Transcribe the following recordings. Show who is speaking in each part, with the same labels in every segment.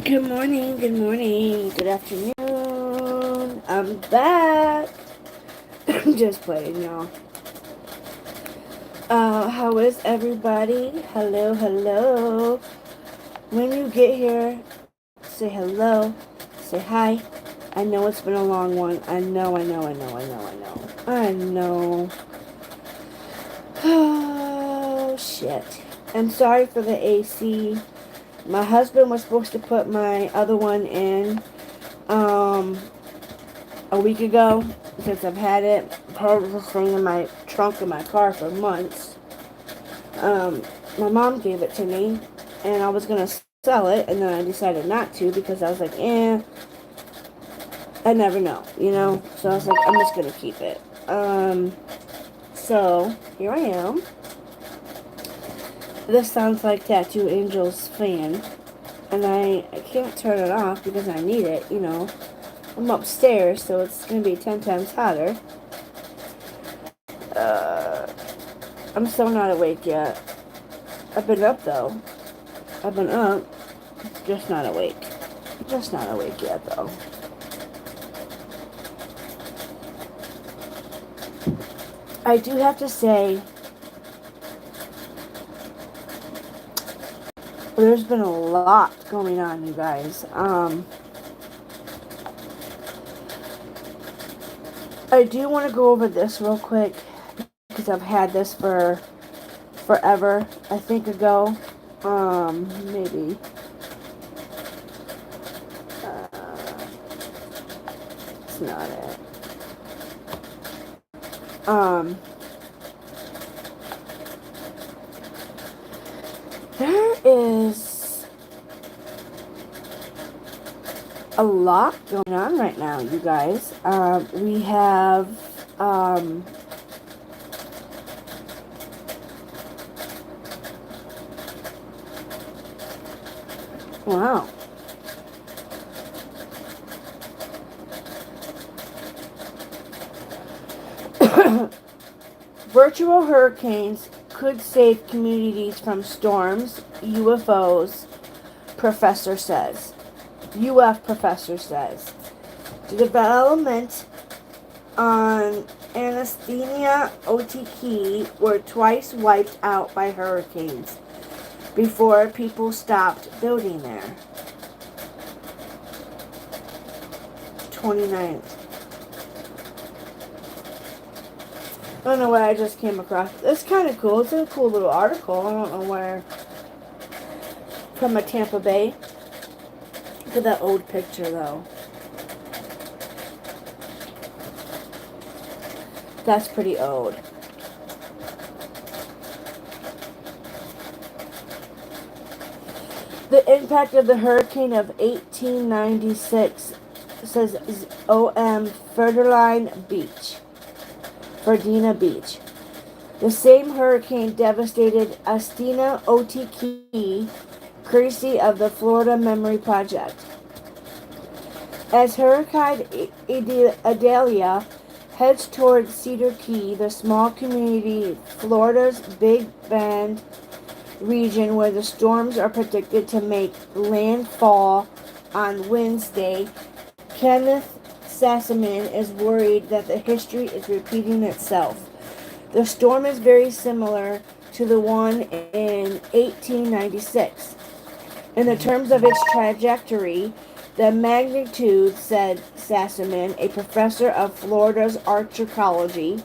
Speaker 1: Good morning, good afternoon. I'm back. I'm just playing, y'all. How is everybody? Hello, hello. When you get here, say hello, say hi. I know it's been a long one. I know. I know. Oh, shit. I'm sorry for the AC. My husband was supposed to put my other one in, a week ago, since I've had this thing in my trunk in my car for months. My mom gave it to me, and I was gonna sell it, and then I decided not to because I was like, I never know, you know. So I was like, I'm just gonna keep it. So here I am. This sounds like Tattoo Angel's fan, and I can't turn it off because I need it, you know. I'm upstairs, so it's gonna be 10 times hotter. Uh, I'm still not awake yet. I've been up though. I've been up, just not awake. Just not awake yet though. I do have to say, there's been a lot going on, you guys. I do want to go over this real quick because I've had this for forever. I think ago, maybe. It's not it. There is a lot going on right now, you guys. We have, wow. Virtual hurricanes could save communities from storms, UFOs, professor says. UF professor says. The development on Anesthesia OTK were twice wiped out by hurricanes before people stopped building there. 29th. I don't know what I just came across. It's kind of cool. It's a cool little article. I don't know where. From a Tampa Bay. Look at that old picture, though. That's pretty old. The impact of the hurricane of 1896, says O.M. Ferdinand Beach. The same hurricane devastated Anesthesia OTK, courtesy of the Florida Memory Project. As Hurricane Idalia heads toward Cedar Key, the small community Florida's Big Bend region where the storms are predicted to make landfall on Wednesday, Kenneth Sassaman is worried that the history is repeating itself. The storm is very similar to the one in 1896. In the terms of its trajectory, the magnitude, said Sassaman, a professor of Florida's archaeology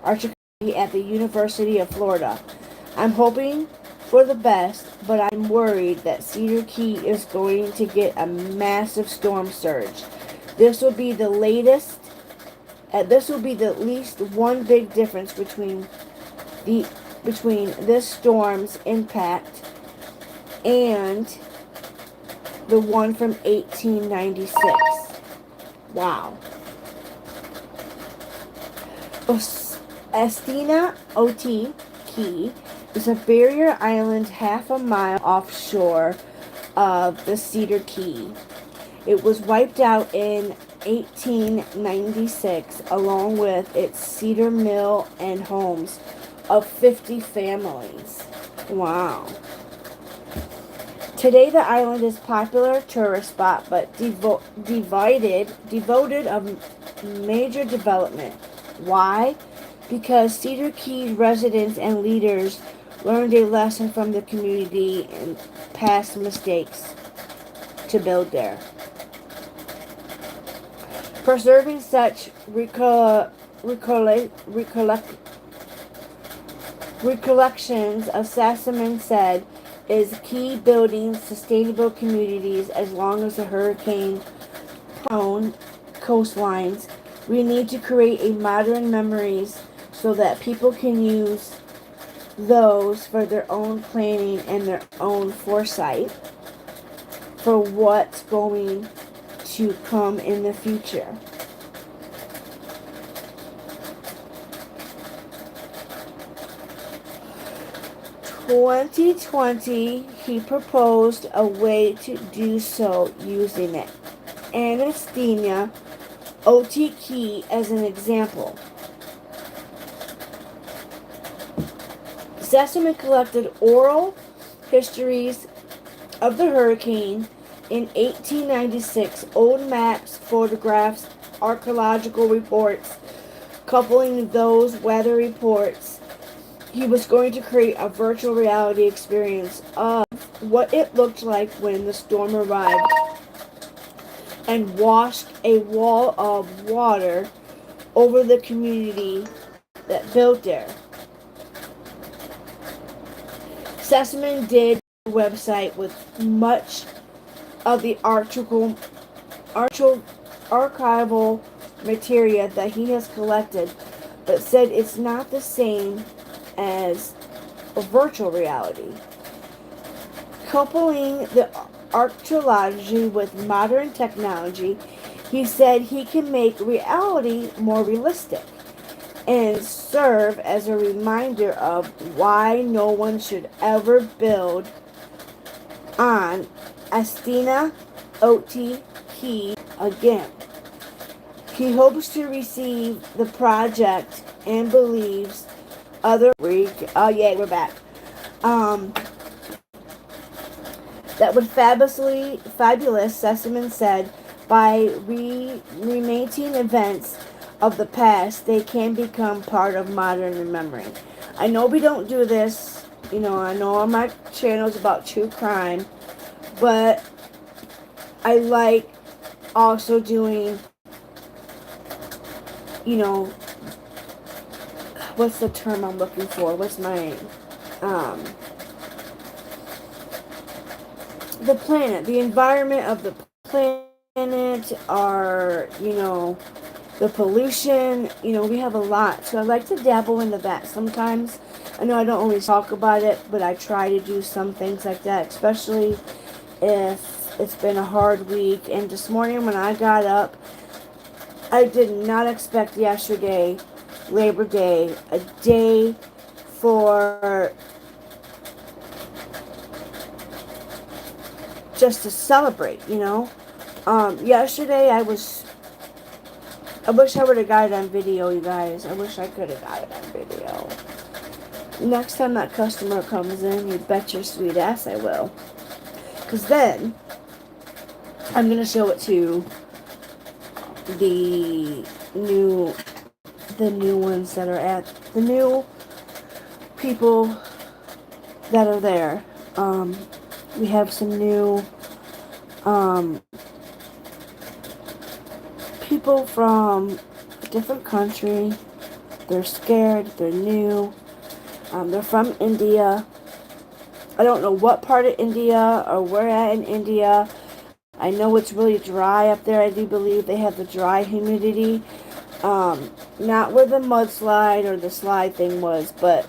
Speaker 1: at the University of Florida. I'm hoping for the best, but I'm worried that Cedar Key is going to get a massive storm surge. This will be the least one big difference between this storm's impact and the one from 1896. Wow. Anesthesia OTK is a barrier island half a mile offshore of the Cedar Key. It was wiped out in 1896 along with its cedar mill and homes of 50 families. Wow. Today, the island is a popular tourist spot, but devoted of major development. Why? Because Cedar Key residents and leaders learned a lesson from the community and past mistakes to build there. Preserving such recollections, Sassaman said, is key building sustainable communities as long as the hurricane-prone coastlines. We need to create a modern memories so that people can use those for their own planning and their own foresight for what's going to come in the future. In 2020, he proposed a way to do so using it. Anesthesia OTK as an example. Sesame collected oral histories of the hurricane in 1896, old maps, photographs, archaeological reports, coupling those weather reports. He was going to create a virtual reality experience of what it looked like when the storm arrived and washed a wall of water over the community that built there. Sesame did a website with much of the archival material that he has collected, but said it's not the same as a virtual reality. Coupling the archaeology with modern technology, he said he can make reality more realistic and serve as a reminder of why no one should ever build on Astina Oti Key again. He hopes to receive the project and believes other we're back. That would fabulous, Sesame said, by remaking events of the past, they can become part of modern memory. I know we don't do this, I know my channel is about true crime, but I like also doing, what's the term I'm looking for? What's my, the planet, the environment of the planet, our, the pollution, we have a lot. So I like to dabble into that sometimes. I know I don't always talk about it, but I try to do some things like that, especially if it's been a hard week. And this morning when I got up, I did not expect yesterday, Labor Day, a day for just to celebrate, Yesterday I wish I would have got it on video, you guys. I wish I could have got it on video. Next time that customer comes in, you bet your sweet ass I will. Because then, I'm going to show it to the new ones that are at, the new people that are there. We have some new people from a different country. They're scared, they're new, they're from India. I don't know what part of India or where at in India. I know it's really dry up there. I do believe they have the dry humidity. Not where the mudslide or the slide thing was, but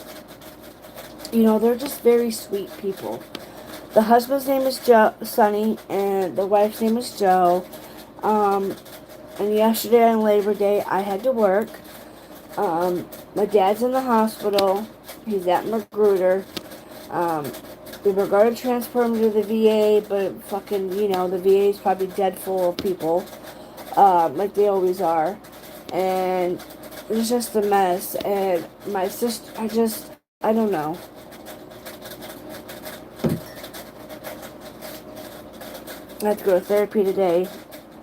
Speaker 1: they're just very sweet people. The husband's name is Sonny, and the wife's name is Joe. And yesterday on Labor Day, I had to work. My dad's in the hospital. He's at Magruder. We were going to transfer him to the VA, but fucking, the VA is probably dead full of people, like they always are. And it was just a mess. And my sister, I don't know. I have to go to therapy today.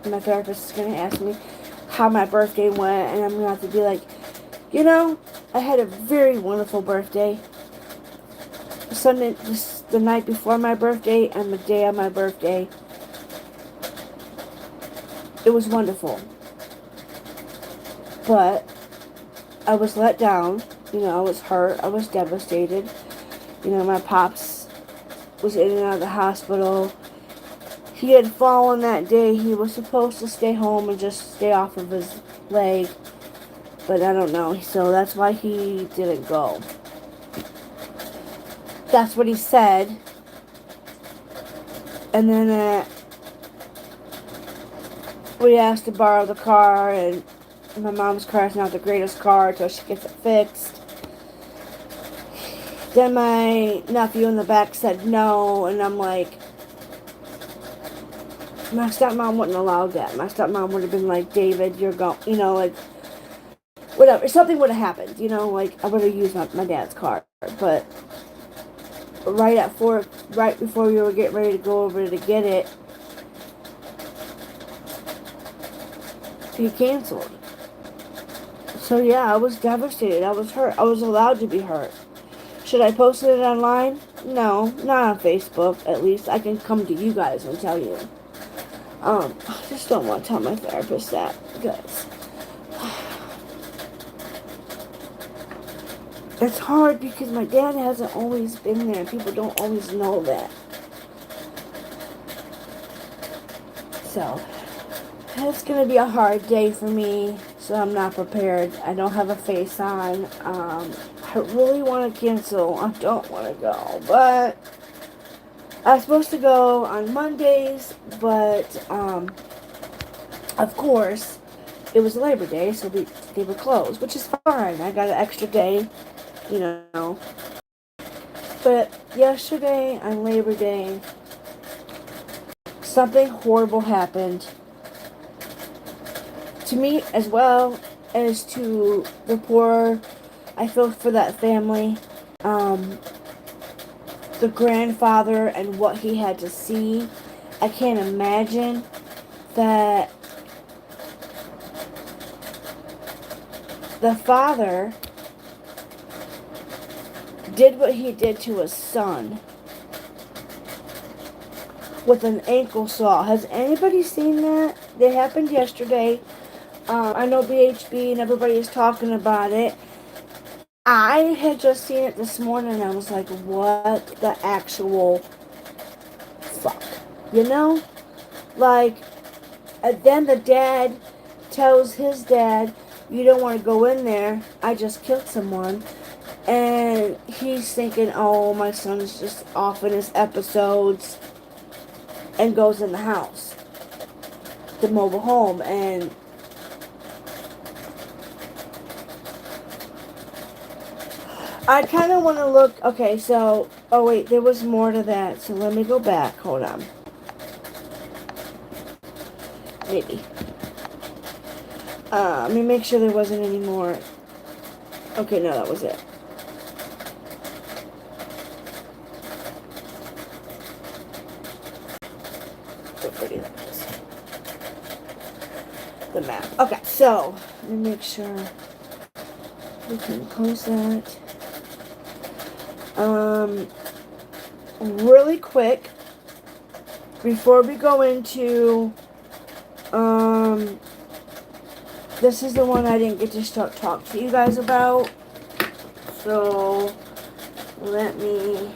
Speaker 1: My therapist is going to ask me how my birthday went, and I'm going to have to be like, I had a very wonderful birthday. Sunday, the night before my birthday and the day of my birthday. It was wonderful. But I was let down. I was hurt. I was devastated. My pops was in and out of the hospital. He had fallen that day. He was supposed to stay home and just stay off of his leg. But I don't know. So that's why he didn't go. That's what he said. And then we asked to borrow the car, and my mom's car is not the greatest car until she gets it fixed. Then my nephew in the back said no, and I'm like, my stepmom wouldn't allow that. My stepmom would have been like, David, you're going, like, whatever. Something would have happened, like, I would have used my dad's car. But right before we were getting ready to go over to get it, he canceled. So yeah, I was devastated. I was hurt. I was allowed to be hurt. Should I post it online? No, not on Facebook. At least I can come to you guys and tell you. I just don't want to tell my therapist that, because it's hard, because my dad hasn't always been there. People don't always know that. So it's going to be a hard day for me, so I'm not prepared. I don't have a face on. I really want to cancel. I don't want to go, but I was supposed to go on Mondays, but of course it was Labor Day, so they were closed, which is fine. I got an extra day, But yesterday on Labor Day, something horrible happened to me as well as to the poor. I feel for that family. The grandfather and what he had to see. I can't imagine that the father did what he did to his son with an ankle saw. Has anybody seen that? It happened yesterday. I know BHB and everybody is talking about it. I had just seen it this morning and I was like, what the actual fuck? Like, and then the dad tells his dad, you don't want to go in there. I just killed someone. And he's thinking, oh, my son's just off in his episodes, and goes in the house, the mobile home, and I kind of want to look. Okay, so, oh wait, there was more to that, so let me go back. Hold on. Maybe. Let me make sure there wasn't any more. Okay, no, that was it. The map. Okay, so let me make sure we can close that. Really quick, before we go into, this is the one I didn't get to talk to you guys about. So let me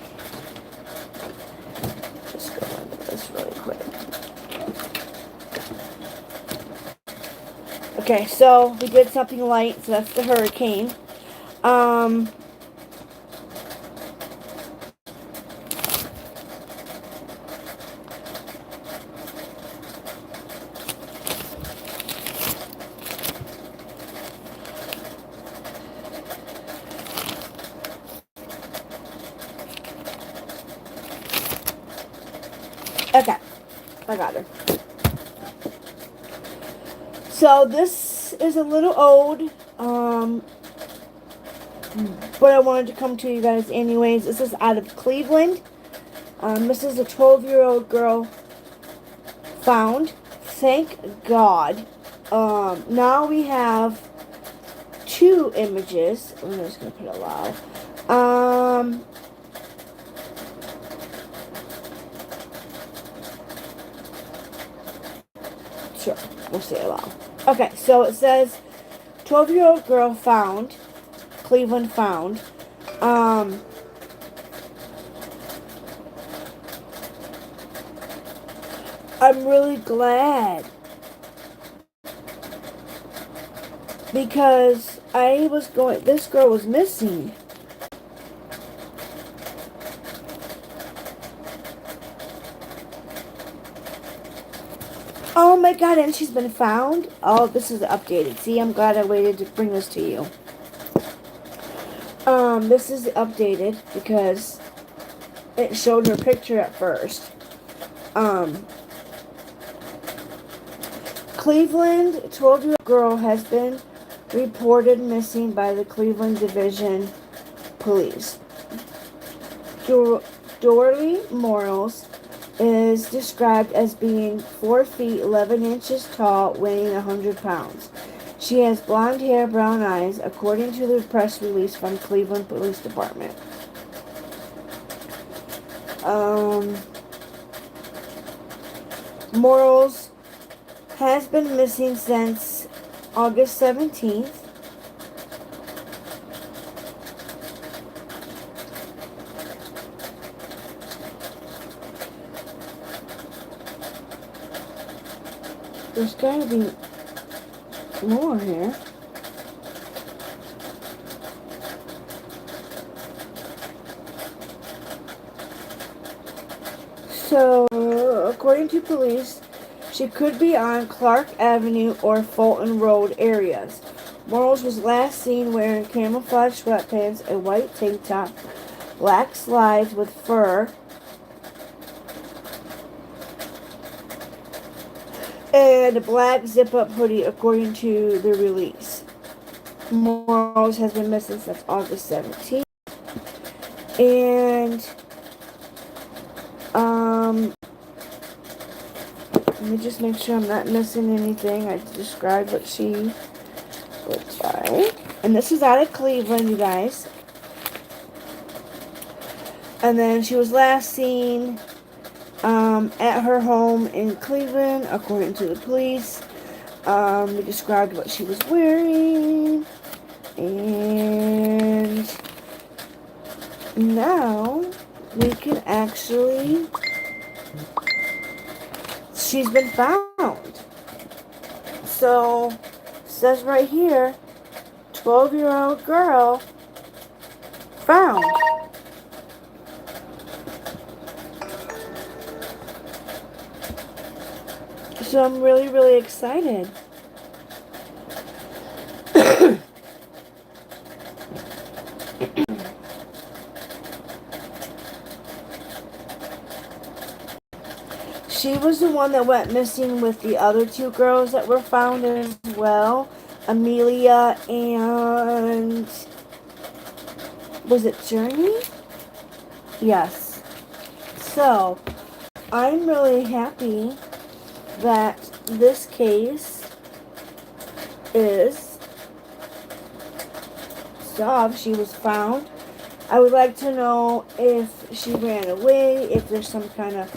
Speaker 1: just go into this really quick. Okay, so we did something light, so that's the hurricane. Okay, I got her. So this is a little old, but I wanted to come to you guys anyways. This is out of Cleveland. This is a 12-year-old girl found. Thank God. Now we have 2 images. I'm just gonna put it loud. Sure, we'll say it loud. Okay, so it says 12-year-old girl found. Cleveland found. I'm really glad because this girl was missing. Oh my God, and she's been found? Oh, this is updated. See, I'm glad I waited to bring this to you. This is updated because it showed her picture at first. Cleveland 12-year-old girl has been reported missing by the Cleveland Division Police. Dorley Morales is described as being 4 feet 11 inches tall, weighing 100 pounds. She has blonde hair, brown eyes, according to the press release from Cleveland Police Department. Morales has been missing since August 17th. There's gotta be more here. So, according to police, she could be on Clark Avenue or Fulton Road areas. Morales was last seen wearing camouflage sweatpants, a white tank top, black slides with fur, and a black zip-up hoodie, according to the release. Morales has been missing since August 17th. And, let me just make sure I'm not missing anything. I described what she looks like. And this is out of Cleveland, you guys. And then she was last seen at her home in Cleveland, according to the police. We described what she was wearing. And now we can actually... She's been found. So, it says right here, 12-year-old girl found. So I'm really, really excited. She was the one that went missing with the other 2 girls that were found as well. Amelia and... was it Journey? Yes. So, I'm really happy that this case is solved. She was found. I would like to know if she ran away, if there's some kind of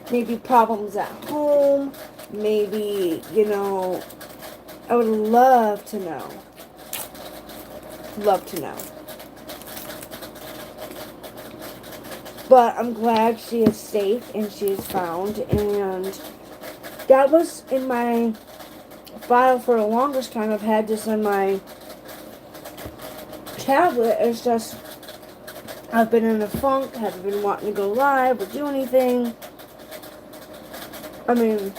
Speaker 1: maybe problems at home, maybe, I would love to know. Love to know. But I'm glad she is safe and she is found, and that was in my file for the longest time. I've had this in my tablet. It's just, I've been in a funk, haven't been wanting to go live or do anything. I mean,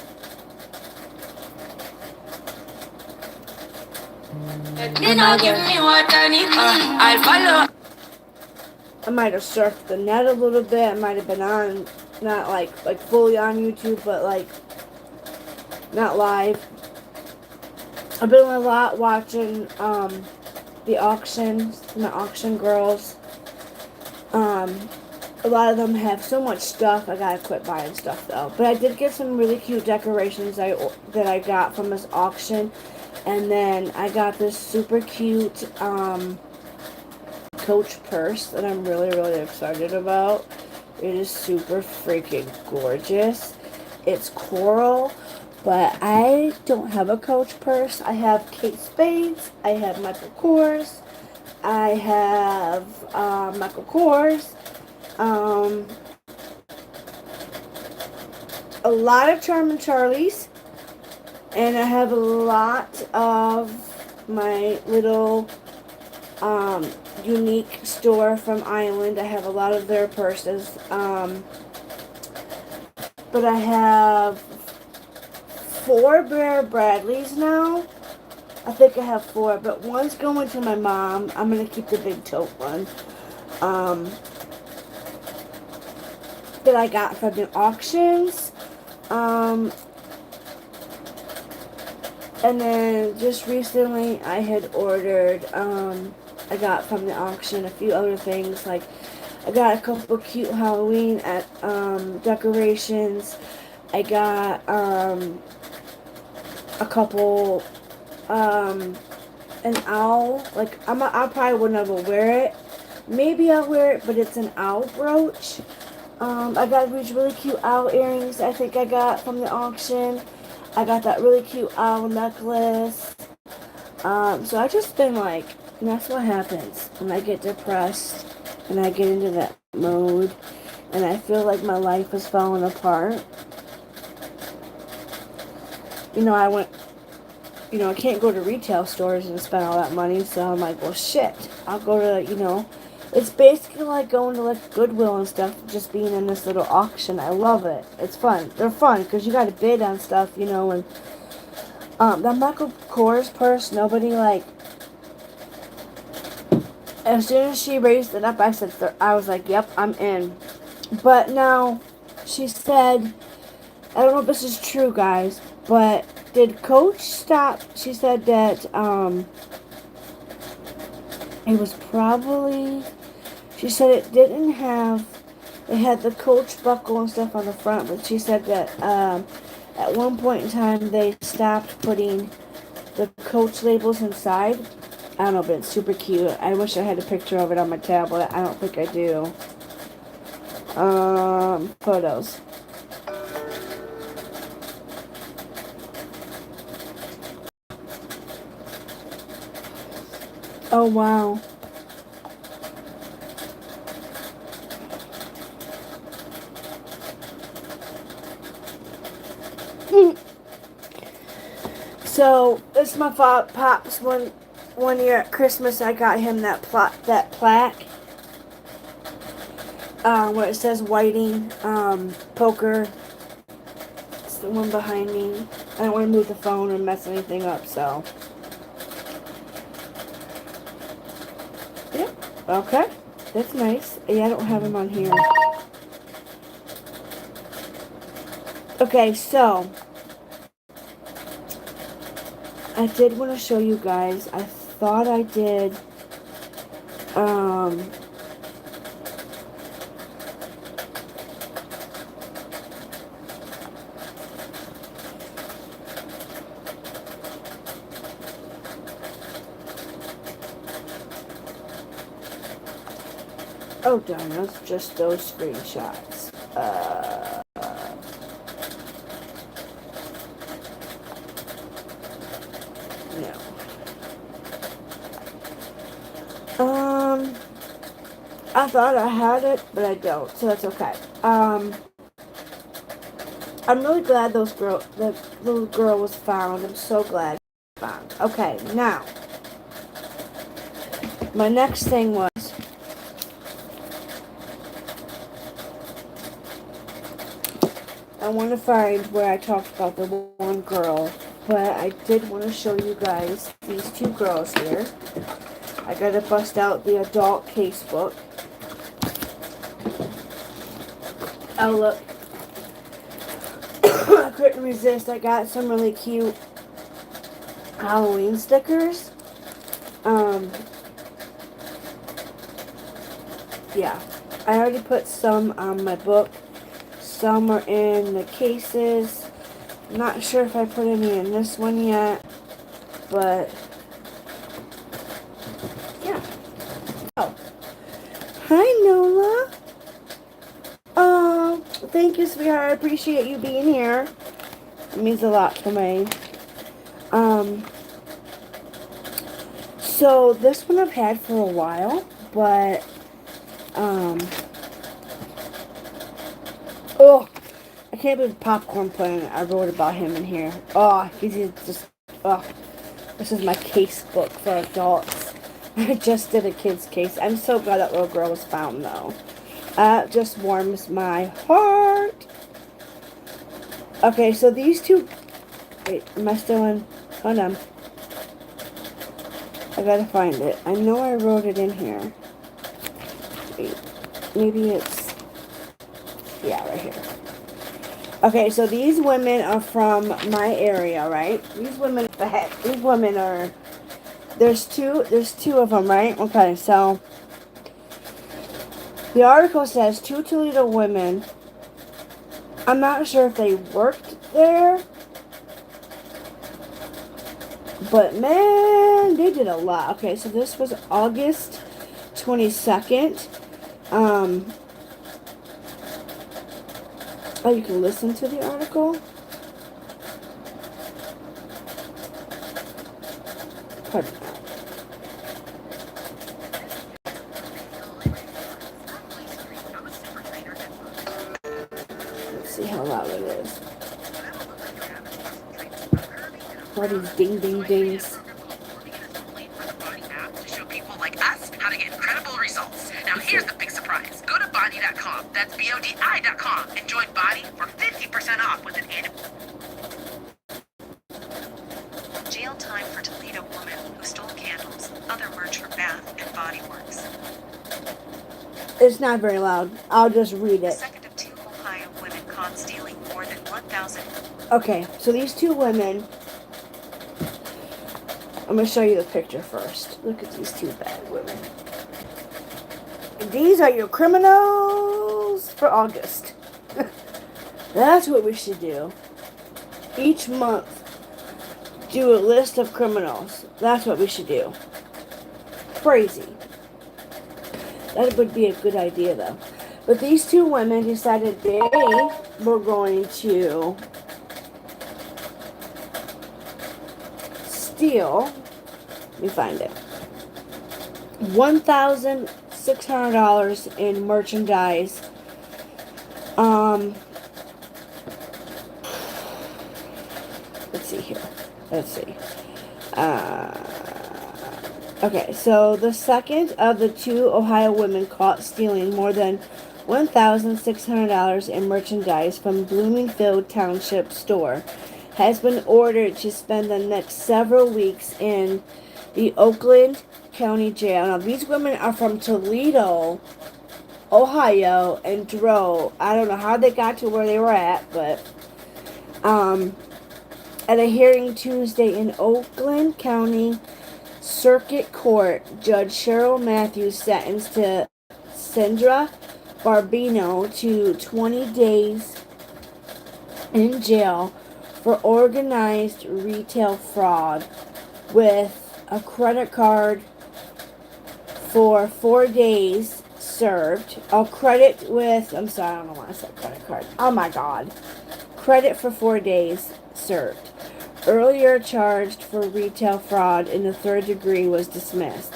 Speaker 1: I might have surfed the net a little bit. I might have been on, not like fully on YouTube, but not live. I've been a lot watching the auctions, and the auction girls. A a lot of them have so much stuff. I gotta quit buying stuff though. But I did get some really cute decorations that I got from this auction. And then I got this super cute Coach purse that I'm really, really excited about. It is super freaking gorgeous. It's coral, but I don't have a Coach purse. I have Kate Spades. I have Michael Kors. I have Michael Kors. A lot of Charmin Charlies. And I have a lot of my little unique store from Ireland. I have a lot of their purses. But I have 4 Bear Bradleys now. I think I have 4, but one's going to my mom. I'm going to keep the big tote one. That I got from the auctions. And then just recently I had ordered, I got from the auction a few other things. Like I got a couple cute Halloween decorations. I got a couple an owl. Like I probably would never wear it. Maybe I'll wear it, but it's an owl brooch. I got these really cute owl earrings I think I got from the auction. I got that really cute owl necklace. So I just been like, and that's what happens when I get depressed and I get into that mode and I feel like my life is falling apart. I can't go to retail stores and spend all that money, so I'm like, well, shit. I'll go to, it's basically like going to like Goodwill and stuff, just being in this little auction. I love it. It's fun. They're fun because you got to bid on stuff, and that Michael Kors purse, nobody like. As soon as she raised it up, I was like, yep, I'm in. But now, she said, I don't know if this is true, guys, but did Coach stop? She said that it was probably. She said it didn't have. It had the Coach buckle and stuff on the front, but she said that at one point in time they stopped putting the Coach labels inside. I don't know, but it's super cute. I wish I had a picture of it on my tablet. I don't think I do. Photos. Oh, wow. So, it's my pop's one year at Christmas. I got him that plaque. Where it says Whiting, poker. It's the one behind me. I don't want to move the phone or mess anything up, so. Yep. Okay. That's nice. Yeah, I don't have him on here. Okay, so. I did want to show you guys. I thought I did. Oh darn, that's just those screenshots. No. I thought I had it, but I don't, so that's okay. I'm really glad the little girl was found. I'm so glad she was found. Okay, now, my next thing was, I want to find where I talked about the one girl, but I did want to show you guys these 2 girls here. I gotta bust out the adult casebook. Oh, look. I couldn't resist. I got some really cute Halloween stickers. Yeah. I already put some on my book. Some are in the cases. Not sure if I put any in this one yet, but yeah. Oh, hi Nola. Thank you, sweetheart. I appreciate you being here. It means a lot to me. So this one I've had for a while, but oh, I can't believe Popcorn Planet. I wrote about him in here. Oh, he's just this is my case book for adults. I just did a kid's case. I'm so glad that little girl was found, though. That just warms my heart. Okay, so these two... Wait, am I still in? Hold on. I gotta find it. I know I wrote it in here. Wait, maybe it's... Yeah, right here. Okay, so these women are from my area, right? These women are... There's two of them, right? Okay, so... The article says 2 Toledo women. I'm not sure if they worked there, but man, they did a lot. Okay, so this was August 22nd. Oh, you can listen to the article. Pardon. Let's see how loud it is. All these ding ding dings.
Speaker 2: To show people like us how to get incredible results. Now here's the big surprise. Go to Body.com. That's BODI.com and join Body for 50% off with an annual. Jail time for Toledo woman who stole candles, other merch for Bath and Body Works.
Speaker 1: It's not very loud. I'll just read it.
Speaker 2: Second of 2 Ohio women caught stealing more than 1,000.
Speaker 1: Okay, so these 2 women. I'm going to show you the picture first. Look at these 2 bad women. And these are your criminals for August. That's what we should do. Each month, do a list of criminals. That's what we should do. Crazy. That would be a good idea, though. But these 2 women decided they were going to steal, let me find it, $1,600 in merchandise. Let's see here. Let's see. Okay, so the second of the 2 Ohio women caught stealing more than $1,600 in merchandise from Bloomingfield Township store has been ordered to spend the next several weeks in the Oakland County Jail. Now, these women are from Toledo, Ohio, and drove. I don't know how they got to where they were at, but at a hearing Tuesday in Oakland County Circuit Court, Judge Cheryl Matthews sentenced to Sandra Barbino to 20 days in jail for organized retail fraud with a credit card for 4 days served. I don't know why I said credit card. Oh my God. Credit for 4 days served. Earlier charged for retail fraud in the 3rd degree was dismissed.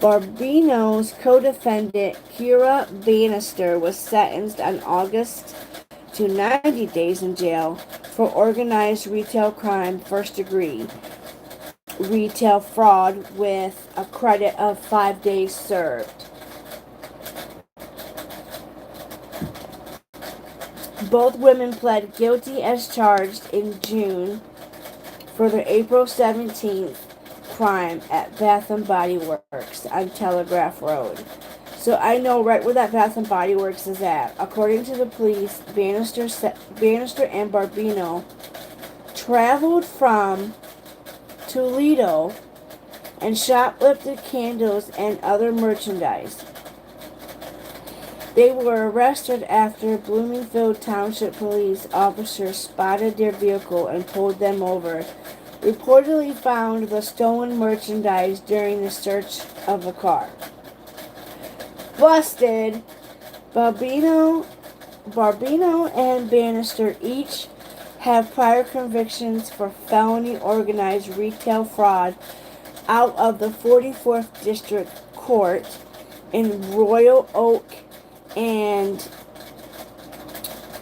Speaker 1: Barbino's co-defendant, Kira Bannister, was sentenced on August to 90 days in jail for organized retail crime, 1st degree retail fraud with a credit of 5 days served. Both women pled guilty as charged in June for their April 17th crime at Bath and Body Works on Telegraph Road. So I know right where that Bath and Body Works is at. According to the police, Bannister and Barbino traveled from Toledo and shoplifted candles and other merchandise. They were arrested after Bloomingfield Township police officers spotted their vehicle and pulled them over. Reportedly found the stolen merchandise during the search of the car. Busted. Barbino and Bannister each have prior convictions for felony organized retail fraud out of the 44th District Court in Royal Oak and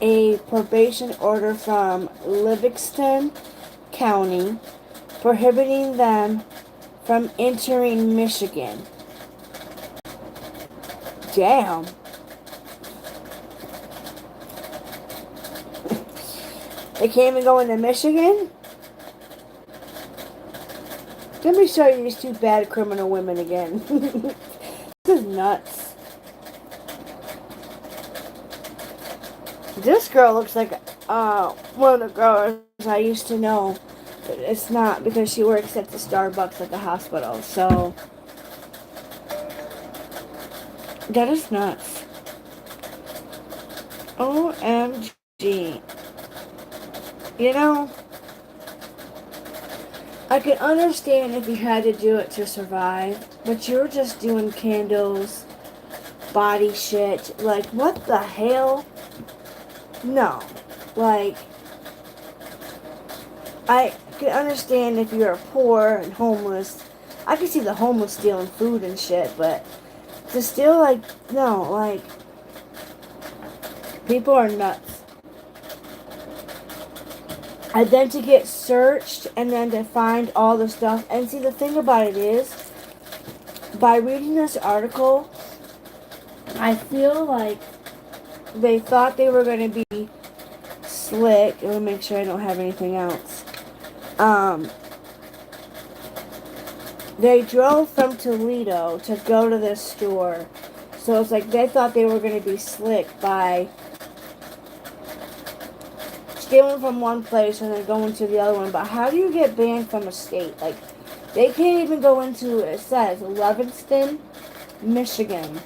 Speaker 1: a probation order from Livingston County prohibiting them from entering Michigan. Damn. They can't even go into Michigan? Let me show you these two bad criminal women again. This is nuts. This girl looks like one of the girls I used to know. But it's not because she works at the Starbucks at the hospital. So, that is nuts. OMG. You know, I could understand if you had to do it to survive, but you're just doing candles, body shit. Like, what the hell? No. Like, I could understand if you're poor and homeless. I could see the homeless stealing food and shit, but to steal, like, no, like, people are nuts. And then to get searched and then to find all the stuff. And see, the thing about it is, by reading this article, I feel like they thought they were going to be slick. Let me make sure I don't have anything else. They drove from Toledo to go to this store. So it's like they thought they were going to be slick by stealing from one place and then going to the other one. But how do you get banned from a state? Like, they can't even go into, it says, Livingston, Michigan.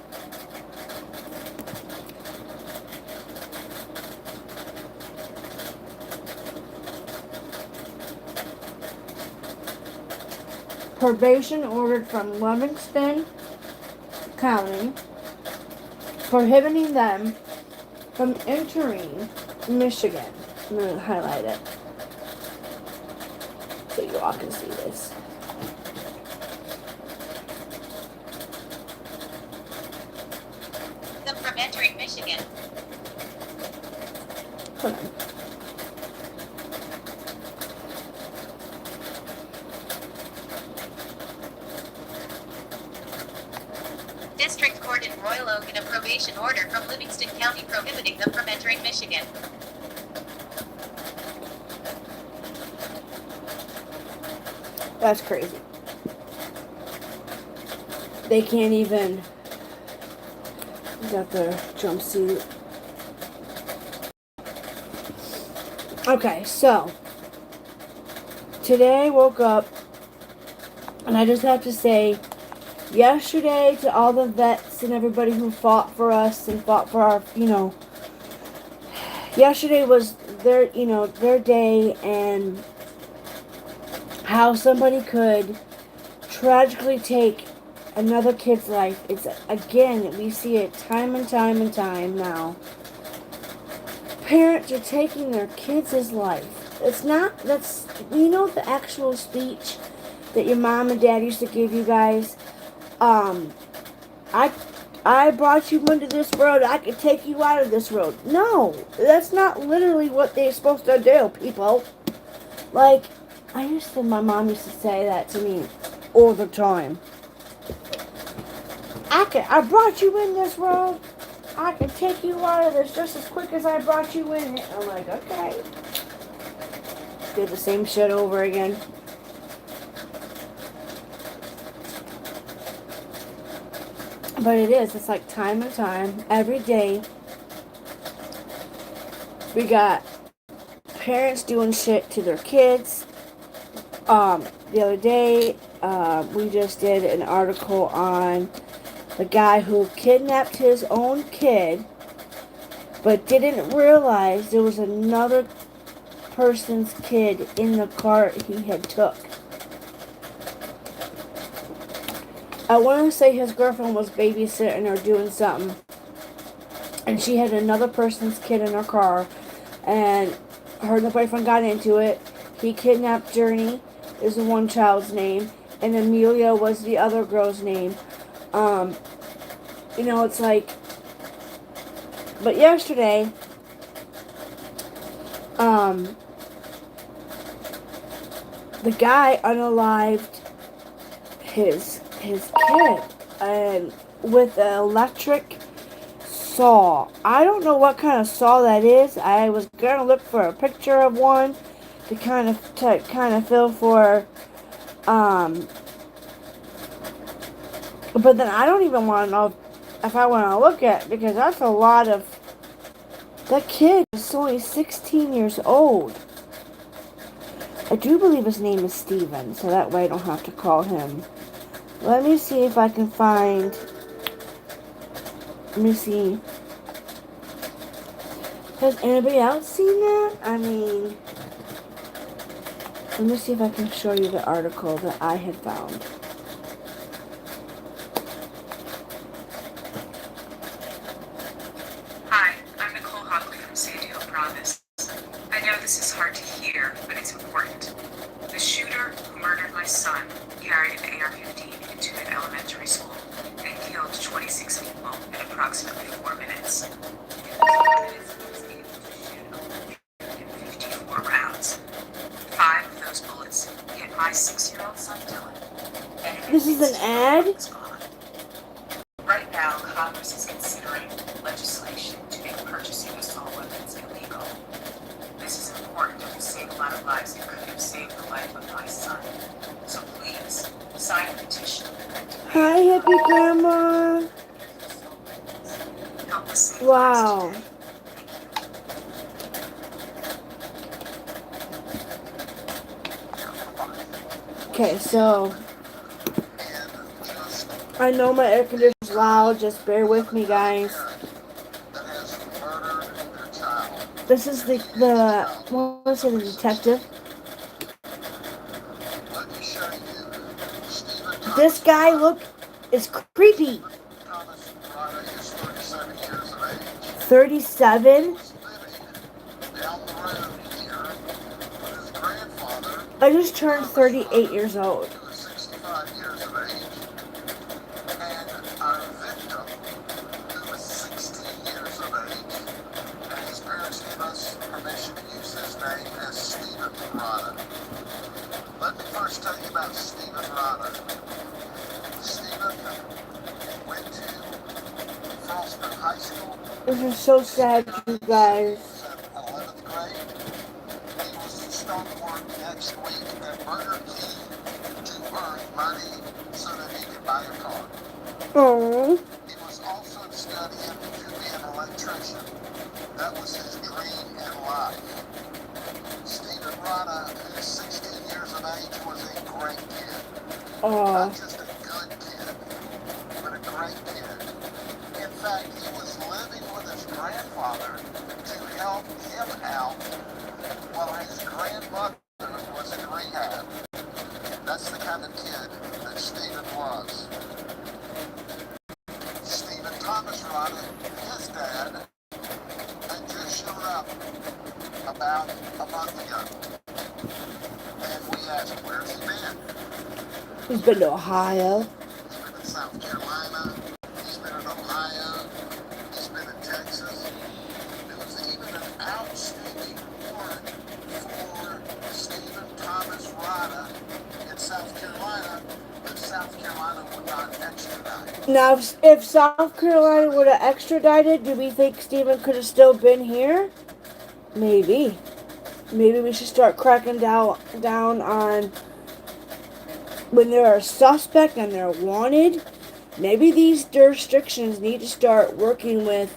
Speaker 1: Probation ordered from Livingston County, prohibiting them from entering Michigan. I'm going to highlight it so you all can see this.
Speaker 2: Them from entering Michigan.
Speaker 1: Hold on.
Speaker 2: District Court in Royal Oak in a probation order from Livingston County prohibiting them from entering Michigan.
Speaker 1: That's crazy. They can't even. Got their jumpsuit. Okay, so today I woke up and I just have to say, yesterday to all the vets and everybody who fought for us and fought for our, yesterday was their, their day, and how somebody could tragically take another kid's life. It's, again, we see it time and time and time now. Parents are taking their kids' life. It's not, that's, the actual speech that your mom and dad used to give you guys? I brought you into this world, I could take you out of this world. No, that's not literally what they're supposed to do, people. Like, my mom used to say that to me all the time. I brought you in this world, I can take you out of this just as quick as I brought you in it. I'm like, okay. Did the same shit over again. But it is. It's like time and time. Every day. We got parents doing shit to their kids. The other day, we just did an article on The guy who kidnapped his own kid, but didn't realize there was another person's kid in the car he had took. I want to say his girlfriend was babysitting or doing something, and she had another person's kid in her car, and her and the boyfriend got into it. He kidnapped Journey, is the one child's name, and Amelia was the other girl's name. It's like, but yesterday, the guy unalived his kid, and with an electric saw. I don't know what kind of saw that is. I was gonna look for a picture of one to kind of feel for, but then I don't even want to know if I want to look at, because that's a lot of. That kid is only 16 years old. I do believe his name is Steven, so that way I don't have to call him. Let me see if I can find. Let me see. Has anybody else seen that? I mean, let me see if I can show you the article that I had found.
Speaker 2: Hi, I'm Nicole Hockley from San Diego Promise. I know this is hard to hear, but it's important. The shooter who murdered my son carried an AR-15 into an elementary school and killed 26 people in approximately 4 minutes. In 4 minutes, he was able to shoot 54 rounds. 5 of those bullets hit my 6-year-old son Dylan. And
Speaker 1: This is an ad?
Speaker 2: Right now, Congress is considering legislation to make purchasing assault weapons illegal. This is important. It will save a lot of lives. It could have saved the life of my son. So please, sign a petition.
Speaker 1: Hi, happy grandma.
Speaker 2: Help us save
Speaker 1: Wow.
Speaker 2: lives today.
Speaker 1: Okay, so I know my air conditioner is loud. Just bear with me, guys. This is the detective. This guy is creepy. 37. I just turned 38 years old.
Speaker 3: Let me first tell you about Stephen Rada. Stephen went to Frostburg High School.
Speaker 1: This is so sad, you guys.
Speaker 3: 11th grade. He was to start work next week at Burger King to earn money so that he could buy a car.
Speaker 1: Oh.
Speaker 3: He was also studying to be an electrician. That was his dream in life. Stephen Rada, at 16 years of age, was a great kid. Not just a good kid, but a great kid. In fact, he was living with his grandfather to help him out while his grandmother was in rehab. That's the kind of kid that Stephen was. Stephen Thomas Rada, his dad, had just showed up about a month ago. And we asked, where's he been?
Speaker 1: He's been to Ohio.
Speaker 3: He's been in South Carolina. He's been in Ohio. He's been in Texas. There was even an outstanding warrant for Stephen Thomas Rada in South Carolina, but South Carolina would not extradite.
Speaker 1: Now, if South Carolina would have extradited, do we think Stephen could have still been here? Maybe. Maybe we should start cracking down on when they're a suspect and they're wanted. Maybe these jurisdictions need to start working with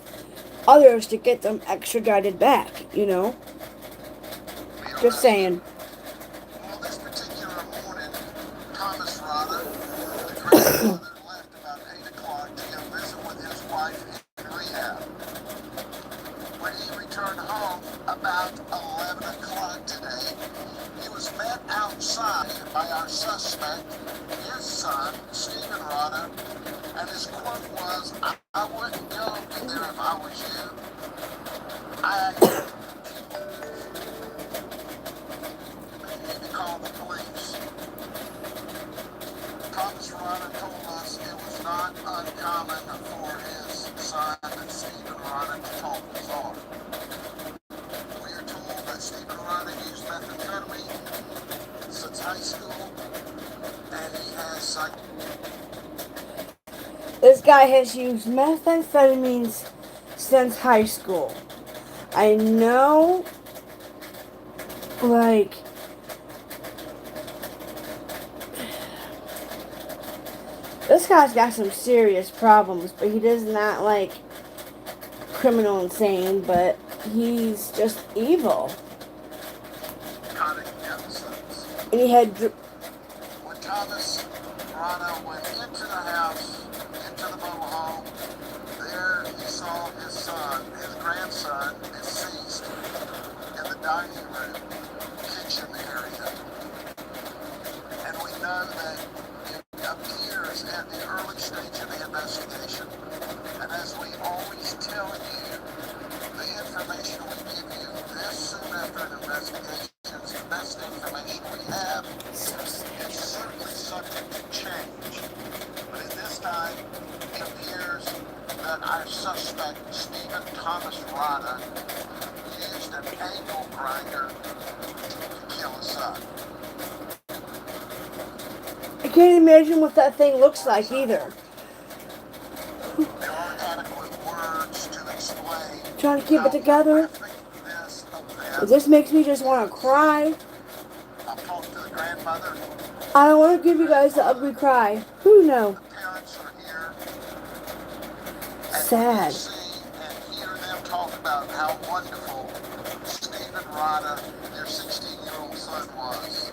Speaker 1: others to get them extradited back, Just saying.
Speaker 3: Well, this particular morning, Thomas Rada, the grandfather, left about 8 o'clock to go signed by our suspect, his son, Stephen Rada, and his quote was, I wouldn't go in there if I was you. I need to call the police. Thomas Rada told us it was not uncommon for his son, Stephen Rada, to talk bizarre. We are told that Stephen Rada used methamphetamine since high school, and he has
Speaker 1: This guy has used methamphetamines since high school. I know, like, this guy's got some serious problems, but he does not like criminal insane, but he's just evil.
Speaker 3: psychotic episodes.
Speaker 1: And he had
Speaker 3: When Thomas Rada went into the house, into the mobile home, there he saw his son, his grandson, deceased in the dining room, kitchen area. And we know that it appears at the early stage of the investigation. And as we always tell you, the information we give you this soon after an investigation is the best information we have. It's certainly subject to change. But at this time, it appears that our suspect, Stephen Thomas Rada, used an angle grinder to kill his son.
Speaker 1: I can't imagine what that thing looks like either.
Speaker 3: There aren't adequate words to explain.
Speaker 1: Trying to keep it together.
Speaker 3: This event.
Speaker 1: This makes me just want to cry.
Speaker 3: I've talked to the grandmother.
Speaker 1: I don't want to give you guys the ugly cry. Who knows?
Speaker 3: The parents are here. And
Speaker 1: Sad.
Speaker 3: you see and hear them talk about how wonderful Stephen Rada, their 16-year-old son, was.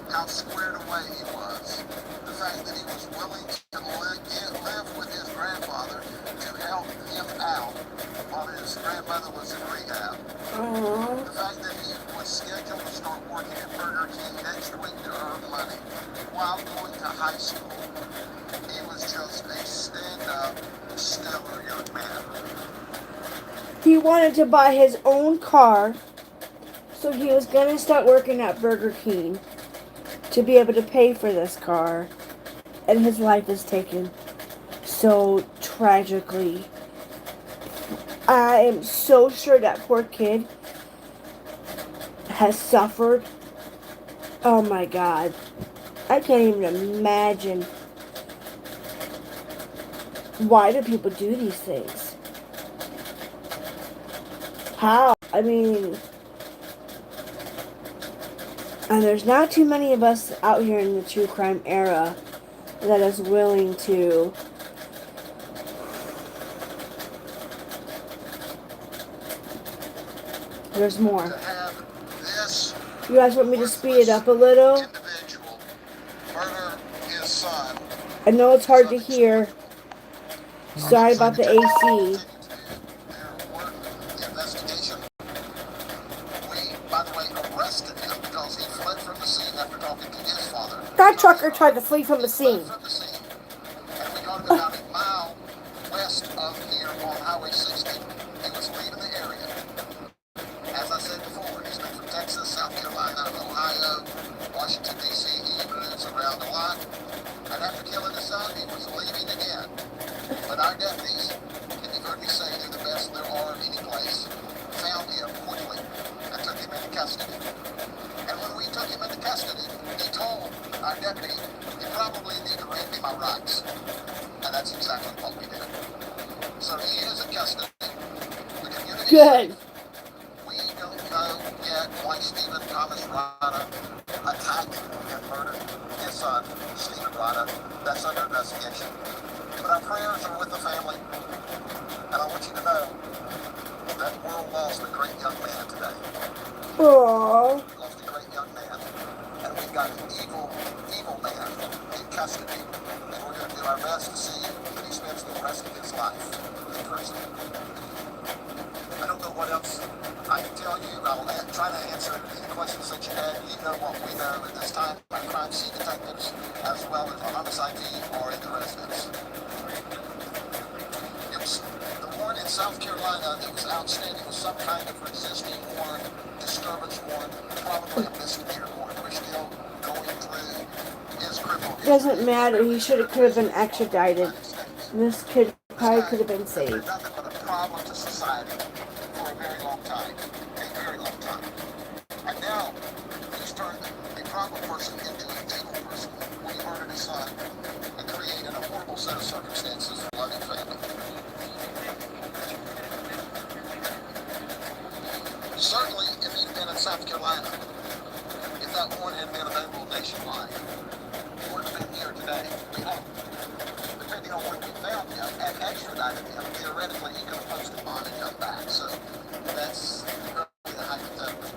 Speaker 3: How squared away he was. The fact that he was willing to live with his grandfather to help him out while his grandmother was in rehab.
Speaker 1: Aww.
Speaker 3: The fact that he was scheduled to start working at Burger King next week to earn money while going to high school. He was just a stand-up, stellar young man.
Speaker 1: He wanted to buy his own car, so he was going to start working at Burger King to be able to pay for this car. And his life is taken so tragically. I am so sure that poor kid has suffered. Oh my God. I can't even imagine. Why do people do these things? How? I mean, and there's not too many of us out here in the true crime era that is willing to there's more.
Speaker 3: To have this
Speaker 1: You guys want me to speed it up a little?
Speaker 3: individual murder his son.
Speaker 1: I know it's hard to hear. Sorry about the AC.
Speaker 3: The investigation. We, by the way, arrested him because he fled from the scene after talking to his father.
Speaker 1: That trucker tried to flee from the scene.
Speaker 3: Fled from the scene. And we caught him about a mile west of here on Highway 60. He was leaving the area. As I said before, he's been from Texas, South Carolina, Ohio, Washington, D.C. He moves around a lot. And after killing his son, he was leaving again. But our deputies, and you've heard me say they're the best there are in any place, found him quickly and took him into custody. And when we took him into custody, he told our deputy, you probably need to read me my rights. And that's exactly what we did. So he is in custody. The community
Speaker 1: Good.
Speaker 3: We don't know yet why Stephen Thomas Rada attacked and murdered his son, Stephen Rada. That's under investigation. But our prayers are with the family. And I want you to know that the world lost a great young man today.
Speaker 1: Aww.
Speaker 3: We lost a great young man. And we've got an evil, evil man in custody. And we're going to do our best to see that he spends the rest of his life in prison. I don't know what else I can tell you. I'll try to answer any questions that you have. You know what we know at this time by crime scene detectives, as well as a homicide team or in the residence. It was the one in South Carolina that was outstanding was some kind of resisting warrant, disturbance warrant, probably a misdemeanor warrant. We're still going through his criminal history.
Speaker 1: Doesn't matter. He could have been extradited. This kid probably could have been
Speaker 3: It's been
Speaker 1: saved.
Speaker 3: nothing but a problem to society for a very long time. A very long time. And now he's turned a problem person into an evil person when he murdered his son and created a horrible set of circumstances for a loving family. Certainly, if he'd been in South Carolina, if that warrant had been available nationwide, he would have been here today. We hope. Depending on when we found him and extradited him, theoretically he could have posted bond and come back. So that's really the hypothetical.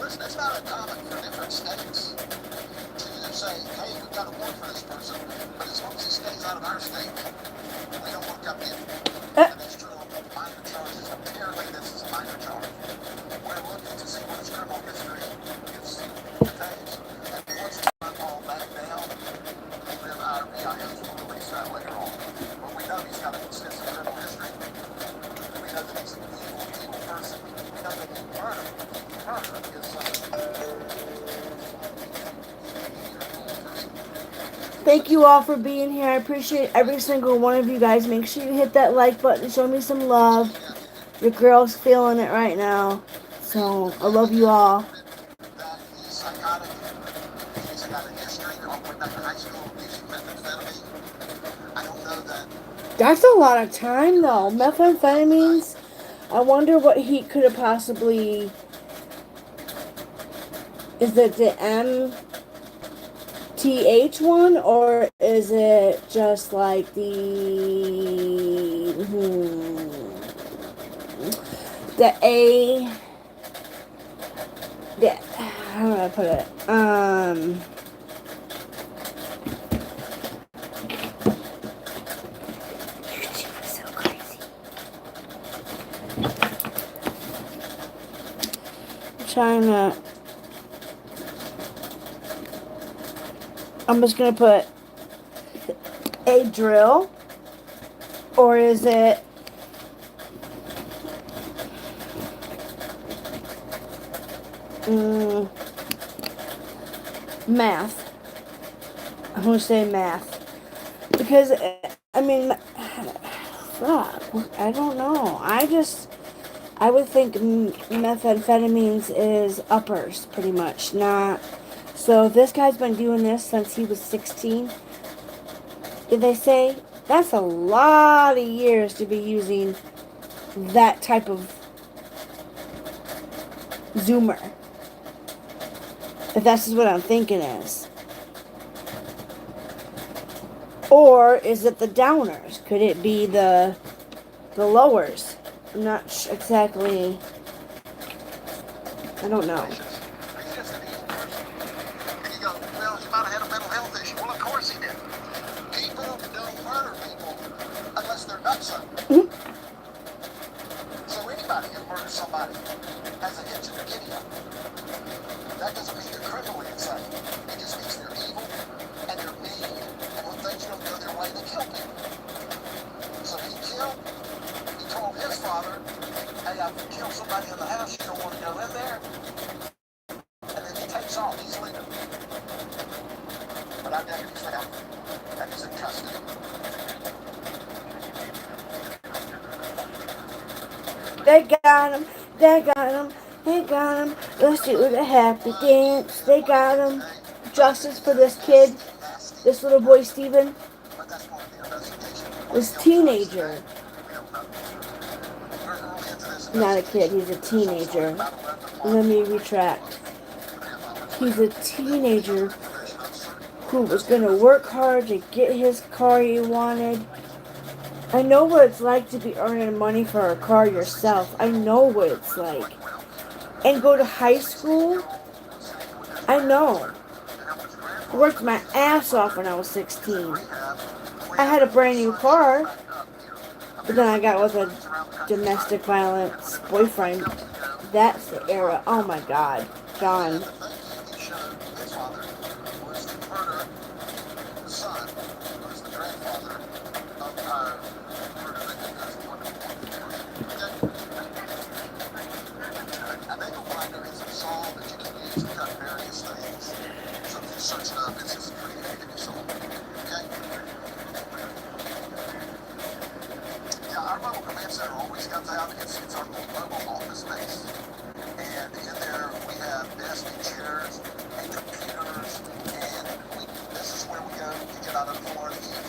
Speaker 3: Listen, it's not uncommon for different states to say, hey, we've got a warrant for this person, but as long as he stays out of our state, we don't want to come in. And that's true of minor charges. Apparently this is a minor charge. We're looking to see what his criminal history contains. And once we run all that down, then our BIS will release that later on. But we know he's got an extensive criminal history. We know that he's an evil person. We know that he murdered his son.
Speaker 1: Thank you all for being here. I appreciate every single one of you guys. Make sure you hit that like button. Show me some love. Your girl's feeling it right now. So, I love you all.
Speaker 3: That he's psychotic. He's got a history all the way back to high school of using methamphetamine. I don't know that.
Speaker 1: That's a lot of time, though. Methamphetamines. I wonder what he could have possibly... Is it the MTH one, or is it just like the A? How do I put it? So crazy. I'm trying to. I'm just gonna put a drill, or is it math? I'm gonna say math because I mean, fuck, I don't know. I would think methamphetamines is uppers, pretty much, not. So this guy's been doing this since he was 16. Did they say? That's a lot of years to be using that type of zoomer. If that's just what I'm thinking is. Or is it the downers? Could it be the lowers? I'm not exactly. I don't know.
Speaker 3: He's just an evil person. And you go, well, he might have had a mental health issue. Well, of course he did. People don't murder people unless they're nuts. So anybody who murders somebody has a hitch in their giddy up. That doesn't mean they're criminally insane. It just means they're evil and they're mean. And when things don't go their way, they kill people. So he told his father, hey, I've killed somebody in the house, you don't want to go in there. And then he takes off, he's leaving. But I doubt he's found, and he's in custody.
Speaker 1: They got him. They got him. They got him. Let's do the happy dance. They got him. Justice for this kid. This little boy, Steven.
Speaker 3: But that's going to be an investigation.
Speaker 1: This teenager.
Speaker 3: We don't know. We're early into this
Speaker 1: Not a kid. He's a teenager. Let me retract. He's a teenager who was going to work hard to get his car he wanted. I know what it's like to be earning money for a car yourself. I know what it's like. And go to high school. I know. I worked my ass off when I was 16. I had a brand new car. But then I got with a domestic violence boyfriend That's the era. Oh my God, John.
Speaker 3: And the thing he showed his father was to murder the son, who is the grandfather of our murder victim, who is a wonderful person. I think a binder is a saw that you can use to cut various things. So if you search it up, it's just a pretty handy saw. Okay? Yeah, our mobile command center always comes out. It's our mobile office space. And in there we have desks and chairs and computers, and this is where we go to get out on the floor and eat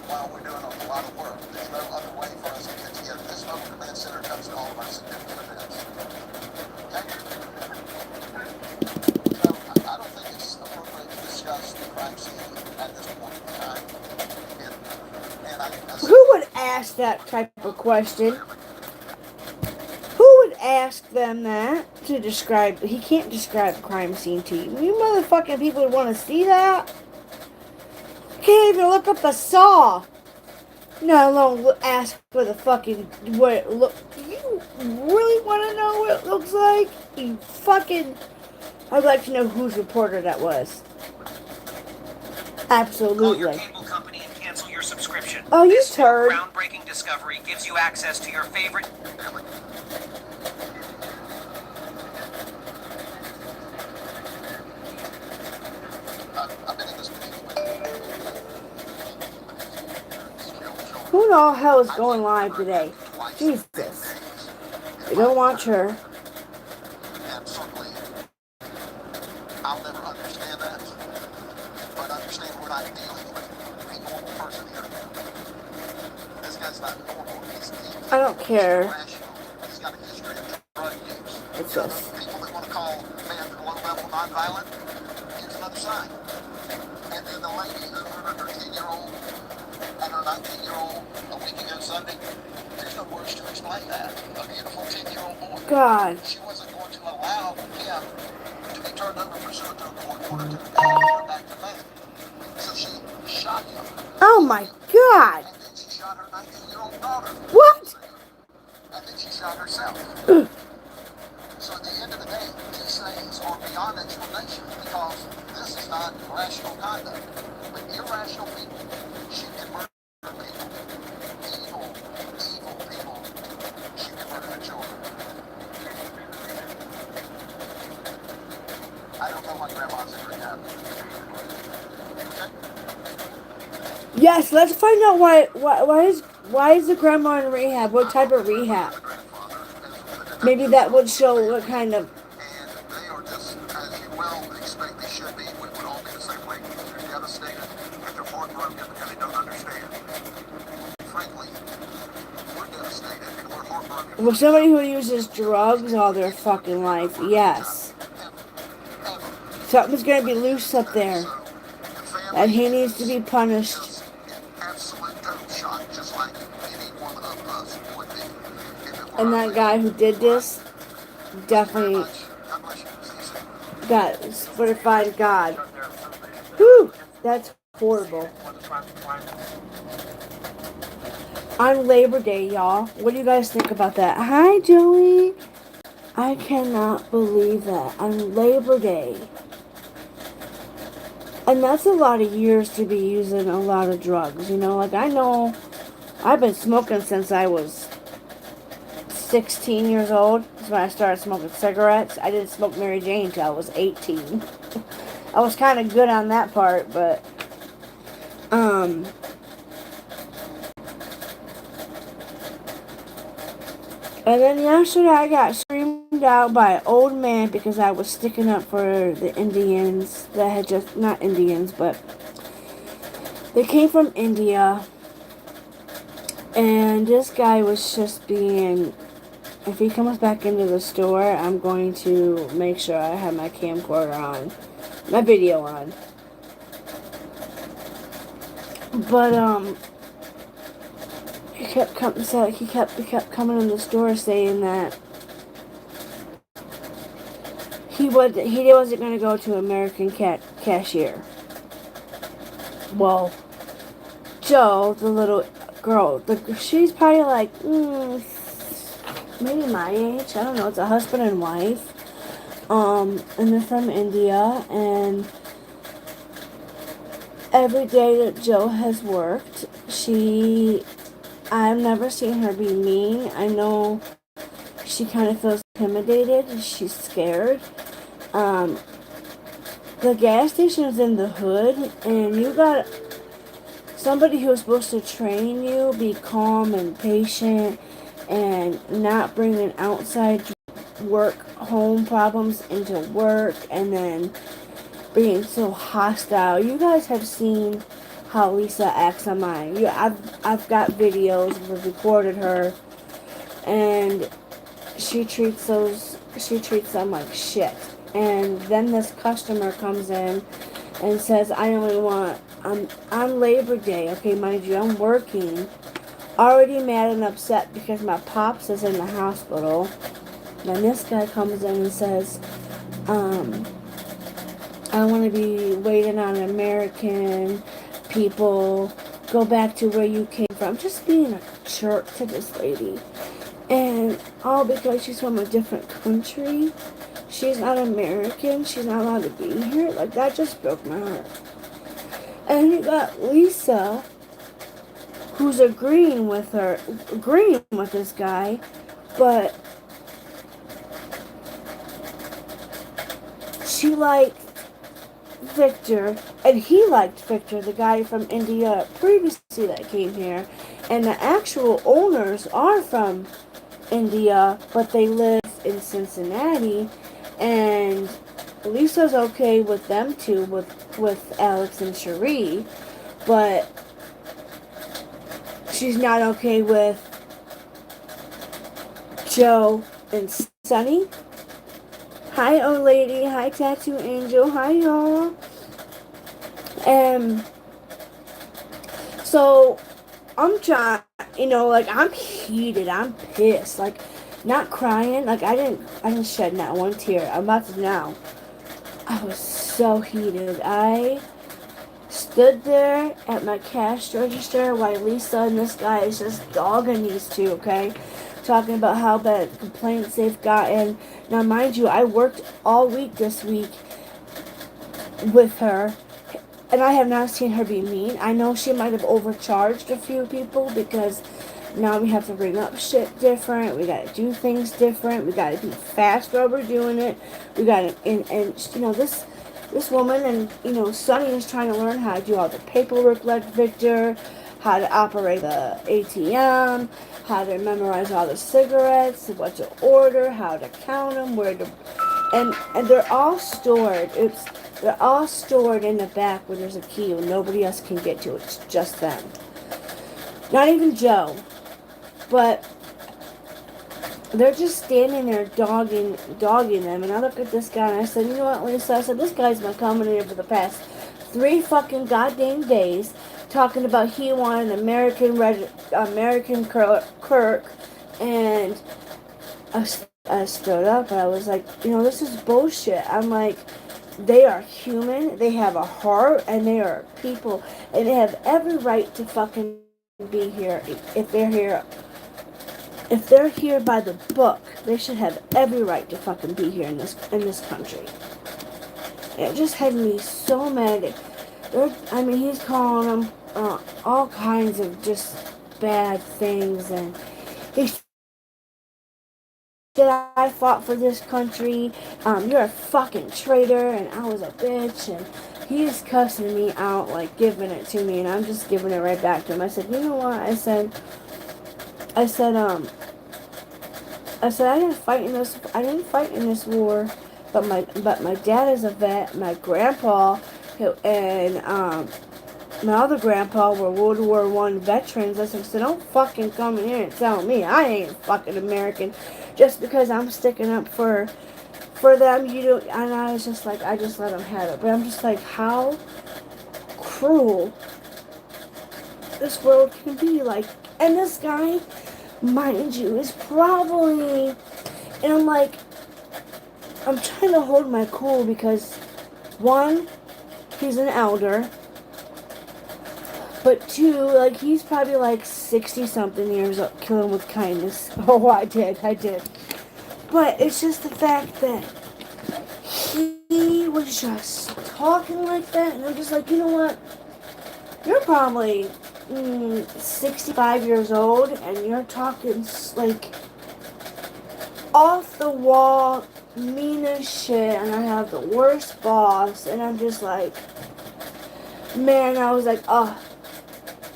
Speaker 3: while we're doing a lot of work. There's no other way for us to get together. This mobile command center comes to all of our significant events. Okay? So I don't think it's appropriate to discuss the crime scene at this point in time.
Speaker 1: Who would ask that type of question? Who would ask them that to describe? He can't describe a crime scene to you. You motherfucking people would want to see that. Can't even look up a saw. No, alone ask for the fucking what it look. Do you really want to know what it looks like? You fucking. I'd like to know whose reporter that was. Absolutely.
Speaker 4: Call your cable company and cancel your subscription.
Speaker 1: Oh, you
Speaker 4: this
Speaker 1: turd.
Speaker 4: Groundbreaking discovery gives you access to your favorite.
Speaker 1: Who the hell is going live today? Jesus. We don't watch her.
Speaker 3: And certainly, I'll never understand that. But understand we're not dealing with a normal person here. This guy's not normal.
Speaker 1: I don't care.
Speaker 3: Irrational. He's got a history of drug use.
Speaker 1: What's
Speaker 3: You know,
Speaker 1: this?
Speaker 3: people that want to call men low-level nonviolent, here's another sign. And then the lady who murdered her 10-year-old and her 19-year-old a week ago Sunday, there's no words to explain that. A beautiful 10-year-old boy.
Speaker 1: God.
Speaker 3: She wasn't going to allow him to be turned over pursuant to a court order to return back to man. So she shot him.
Speaker 1: Oh my God.
Speaker 3: And then she shot her 19-year-old daughter.
Speaker 1: What?
Speaker 3: And then she shot herself. So at the end of the day, these things are beyond explanation because this is not rational conduct. But irrational people shoot and murder people. Evil, evil people shoot and murder their children. I don't know my grandma's in rehab. Okay?
Speaker 1: Yes, let's find out why is the grandma in rehab? What type of rehab? Maybe that would show what kind of.
Speaker 3: And they are just, as you well expect they should be, we would all be the same way. They're devastated and they're heartbroken because they don't understand. Frankly, we're devastated and we're heartbroken.
Speaker 1: Well, somebody who uses drugs all their fucking life, yes. Something's gonna be loose up there. And he needs to be punished.
Speaker 3: Just in absolute total shock, just like any one of us would be. If it were
Speaker 1: And
Speaker 3: our
Speaker 1: that guy who did this definitely
Speaker 3: God bless you. See you soon.
Speaker 1: got certified God. Whew, that's horrible. On Labor Day, y'all. What do you guys think about that? Hi, Joey. I cannot believe that. On Labor Day. And that's a lot of years to be using a lot of drugs, you know? Like, I know I've been smoking since I was 16 years old. That's when I started smoking cigarettes. I didn't smoke Mary Jane until I was 18. I was kind of good on that part, but, and then yesterday I got screamed out by an old man because I was sticking up for the Indians that had just, not Indians, but they came from India. And this guy was just being, if he comes back into the store, I'm going to make sure I have my camcorder on, my video on. But, he kept coming in the store saying that he wasn't going to go to American cashier. Well, Joe, the little girl, she's probably like maybe my age. I don't know. It's a husband and wife. And they're from India. And every day that Joe has worked, I've never seen her be mean. I know she kind of feels intimidated. She's scared. Um, the gas station is in the hood, and you got somebody who's supposed to train you, be calm and patient, and not bringing outside work, home problems into work, and then being so hostile. You guys have seen how Lisa acts on mine. I've got videos. We've recorded her, and she treats them like shit. And then this customer comes in and says, I only want, on Labor Day, okay, mind you, I'm working, already mad and upset because my pops is in the hospital. Then this guy comes in and says, I want to be waiting on American people, go back to where you came from. Just being a jerk to this lady. And all because she's from a different country. She's not American. She's not allowed to be here. Like, that just broke my heart. And you got Lisa, who's agreeing with this guy, but she liked Victor, and he liked Victor, the guy from India previously that came here. And the actual owners are from India, but they live in Cincinnati, and Lisa's okay with them too, with Alex and Cherie, but she's not okay with Joe and Sunny. Hi, old lady. Hi, Tattoo Angel. Hi, y'all. So I'm trying, I'm heated. I'm pissed. Like, not crying. Like, I didn't shed not one tear. I'm about to now. I was so heated. I stood there at my cash register while Lisa and this guy is just dogging these two, okay? Talking about how bad complaints they've gotten. Now, mind you, I worked all week this week with her, and I have not seen her be mean. I know she might have overcharged a few people because now we have to bring up shit different. We gotta do things different. We gotta be fast while we're doing it. We gotta, and this woman and, Sonny is trying to learn how to do all the paperwork like Victor, how to operate the ATM, how to memorize all the cigarettes, what to order, how to count them, where to, and they're all stored. They're all stored in the back where there's a key and nobody else can get to it. It's just them. Not even Joe. But they're just standing there dogging them. And I look at this guy and I said, you know what, Lisa? I said, this guy's been coming here for the past 3 fucking goddamn days talking about he wanted American Kirk. And I stood up and I was like, this is bullshit. I'm like, they are human, they have a heart, and they are people, and they have every right to fucking be here. If they're here by the book, they should have every right to fucking be here in this country. It just had me so mad. He's calling them all kinds of just bad things, and he said, I fought for this country, you're a fucking traitor, and I was a bitch, and he's cussing me out, like, giving it to me, and I'm just giving it right back to him. I said, you know what, I said, I didn't fight in this war, but my dad is a vet, my grandpa, and, my other grandpa were World War I veterans. I said, so don't fucking come in here and tell me I ain't fucking American just because I'm sticking up for them. And I was just like, I just let them have it. But I'm just like, how cruel this world can be. Like, and this guy, mind you, is probably, and I'm like, I'm trying to hold my cool because, one, he's an elder. But two, like, he's probably like 60 something years old, killing with kindness. Oh, I did. But it's just the fact that he was just talking like that, and I'm just like, you know what? You're probably 65 years old, and you're talking like off the wall, mean as shit, and I have the worst boss, and I'm just like, man, I was like, oh.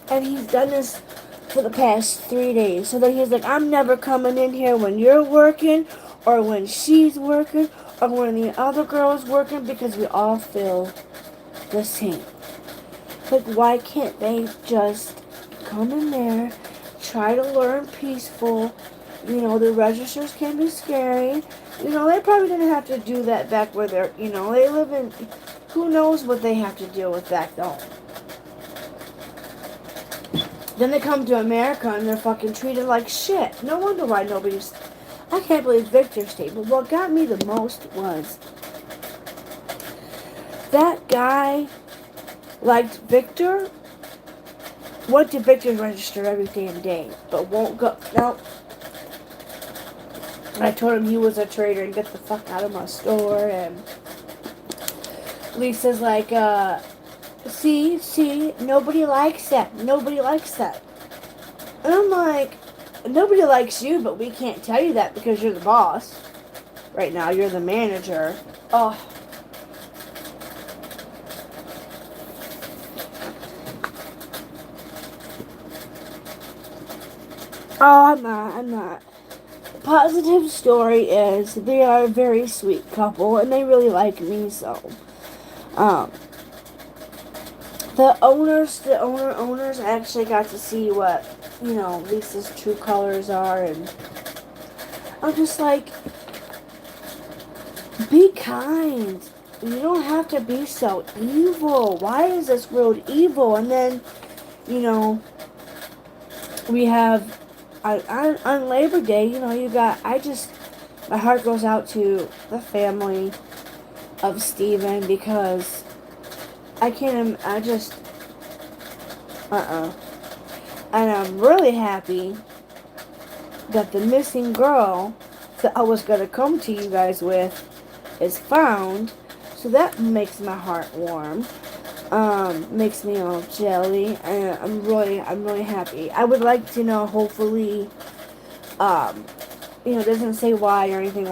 Speaker 1: And he's done this for the past 3 days. So then he's like, I'm never coming in here when you're working, or when she's working, or when the other girl's working, because we all feel the same. Like, why can't they just come in there, try to learn peaceful? You know, the registers can be scary. You know, they probably didn't have to do that back where they're, you know, they live in, who knows what they have to deal with back home. Then they come to America and they're fucking treated like shit. No wonder why nobody's... I can't believe Victor stayed. But what got me the most was... that guy liked Victor, went to Victor's register every damn day, but won't go... No. I told him he was a traitor and get the fuck out of my store. And Lisa's like, see, nobody likes that. Nobody likes that. And I'm like, nobody likes you, but we can't tell you that because you're the boss. Right now, you're the manager. Oh. Oh, I'm not. The positive story is they are a very sweet couple, and they really like me, so. The owners actually got to see what, you know, Lisa's true colors are, and I'm just like, be kind. You don't have to be so evil. Why is this world evil? And then, you know, we have, on Labor Day, you know, my heart goes out to the family of Steven because and I'm really happy that the missing girl that I was going to come to you guys with is found. So that makes my heart warm. Makes me all jelly. And I'm really happy. I would like to know, hopefully, it doesn't say why or anything,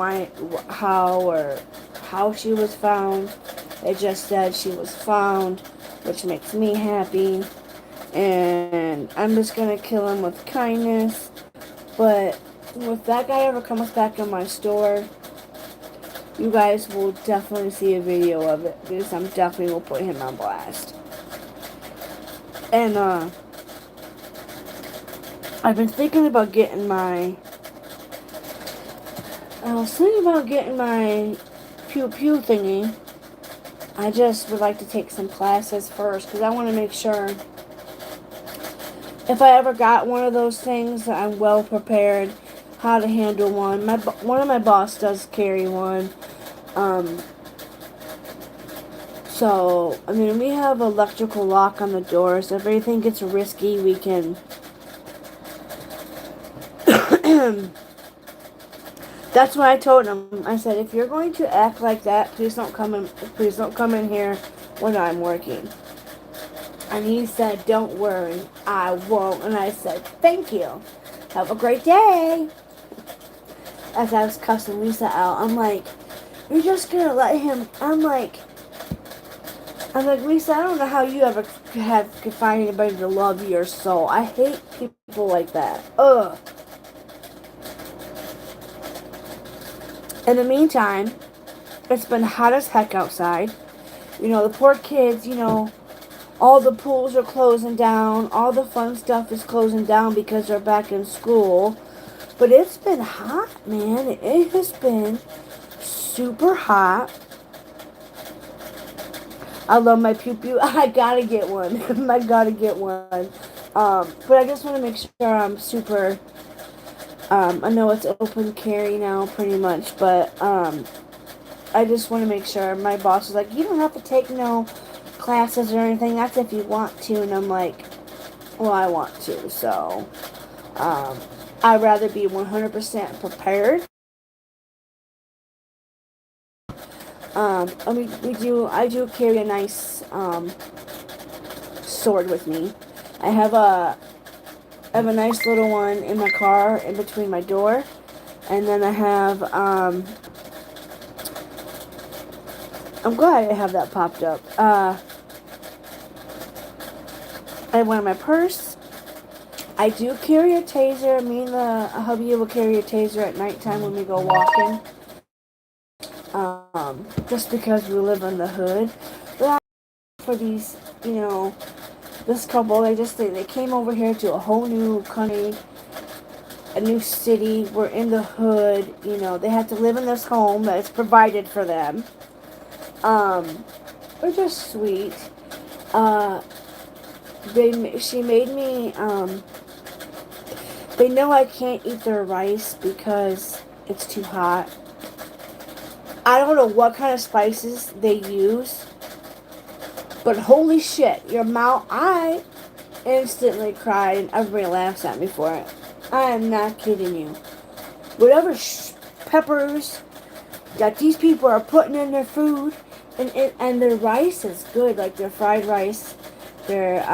Speaker 1: how she was found. It just said she was found, which makes me happy. And I'm just gonna kill him with kindness. But if that guy ever comes back in my store, you guys will definitely see a video of it, because I'm definitely gonna put him on blast. And I've been thinking about getting my pew pew thingy. I just would like to take some classes first, because I want to make sure if I ever got one of those things, I'm well prepared how to handle one. One of my boss does carry one. So, I mean, we have electrical lock on the doors. If anything gets risky, we can... That's what I told him. I said, if you're going to act like that, please don't come in here when I'm working. And he said, don't worry, I won't. And I said, thank you. Have a great day. As I was cussing Lisa out, I'm like, you're just going to let him... I'm like, Lisa, I don't know how you ever could find anybody to love your soul. I hate people like that. Ugh. In the meantime, it's been hot as heck outside. You know, the poor kids, you know, all the pools are closing down. All the fun stuff is closing down because they're back in school. But it's been hot, man. It has been super hot. I love my pew pew. I gotta get one. I gotta get one. But I just want to make sure I'm super... I know it's open carry now, pretty much, but I just want to make sure. My boss is like, you don't have to take no classes or anything. That's if you want to. And I'm like, Well, I want to, so I'd rather be 100% prepared. I do carry a nice sword with me. I have a nice little one in my car in between my door, and then I have I'm glad I have that popped up. I have one in my purse. I do carry a taser. Me and the hubby will carry a taser at nighttime when we go walking. Just because we live in the hood. But for these, this couple, they came over here to a whole new country, a new city. We're in the hood. They had to live in this home that's provided for them. They're just sweet. She made me. They know I can't eat their rice because it's too hot. I don't know what kind of spices they use, but holy shit, your mouth, I instantly cried and everybody laughs at me for it. I am not kidding you. Whatever peppers that these people are putting in their food, and their rice is good, like their fried rice, their,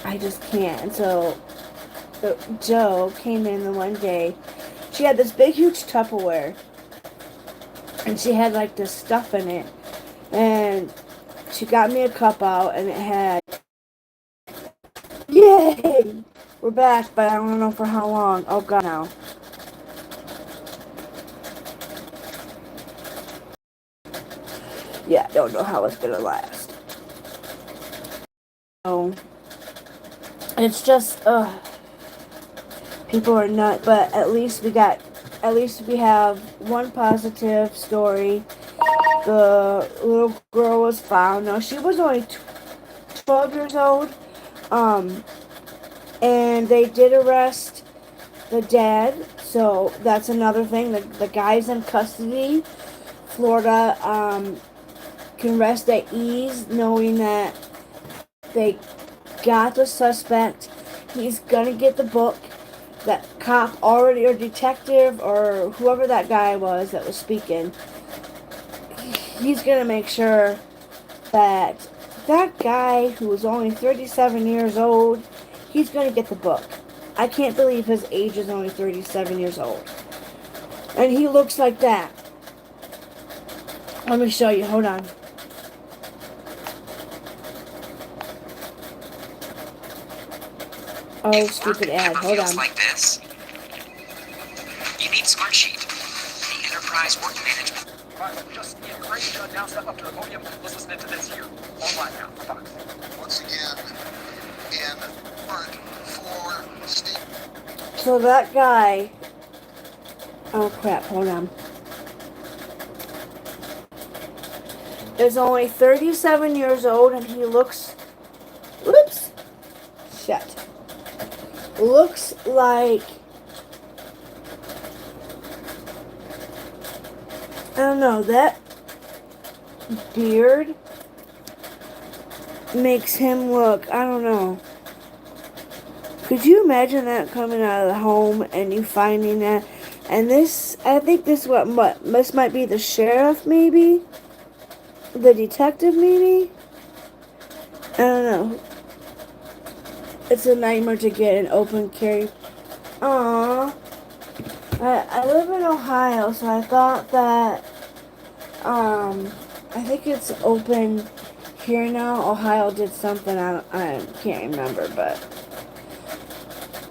Speaker 1: I just can't. And so, Joe came in the one day, she had this big huge Tupperware, and she had like this stuff in it, and she got me a cup out, and it had, yay, we're back, but I don't know for how long. Oh god, now. Yeah, I don't know how it's gonna last. So, it's just, people are nuts, but at least we have one positive story. The little girl was found. Now, she was only 12 years old, and they did arrest the dad, so that's another thing. The guy's in custody. Florida, can rest at ease knowing that they got the suspect. He's gonna get the book. That cop already, or detective, or whoever that guy was that was speaking, he's gonna make sure that that guy who was only 37 years old, he's gonna get the book. I can't believe his age is only 37 years old. And he looks like that. Let me show you, hold on. Oh, stupid ad. Hold on.
Speaker 4: Like this, you need Smartsheet, the enterprise work management. Right, just great. Now step up to the podium. Let's listen to this here. Online now.
Speaker 3: Once again, in part for Steve.
Speaker 1: So that guy. Oh crap, hold on. Is only 37 years old, and he looks. Whoops. Shit. Looks like, I don't know, that beard makes him look, I don't know. Could you imagine that coming out of the home and you finding that? And this, I think this this might be the sheriff, maybe? The detective, maybe? I don't know. It's a nightmare to get an open carry. Aww. I live in Ohio, so I thought that, I think it's open here now. Ohio did something, I can't remember, but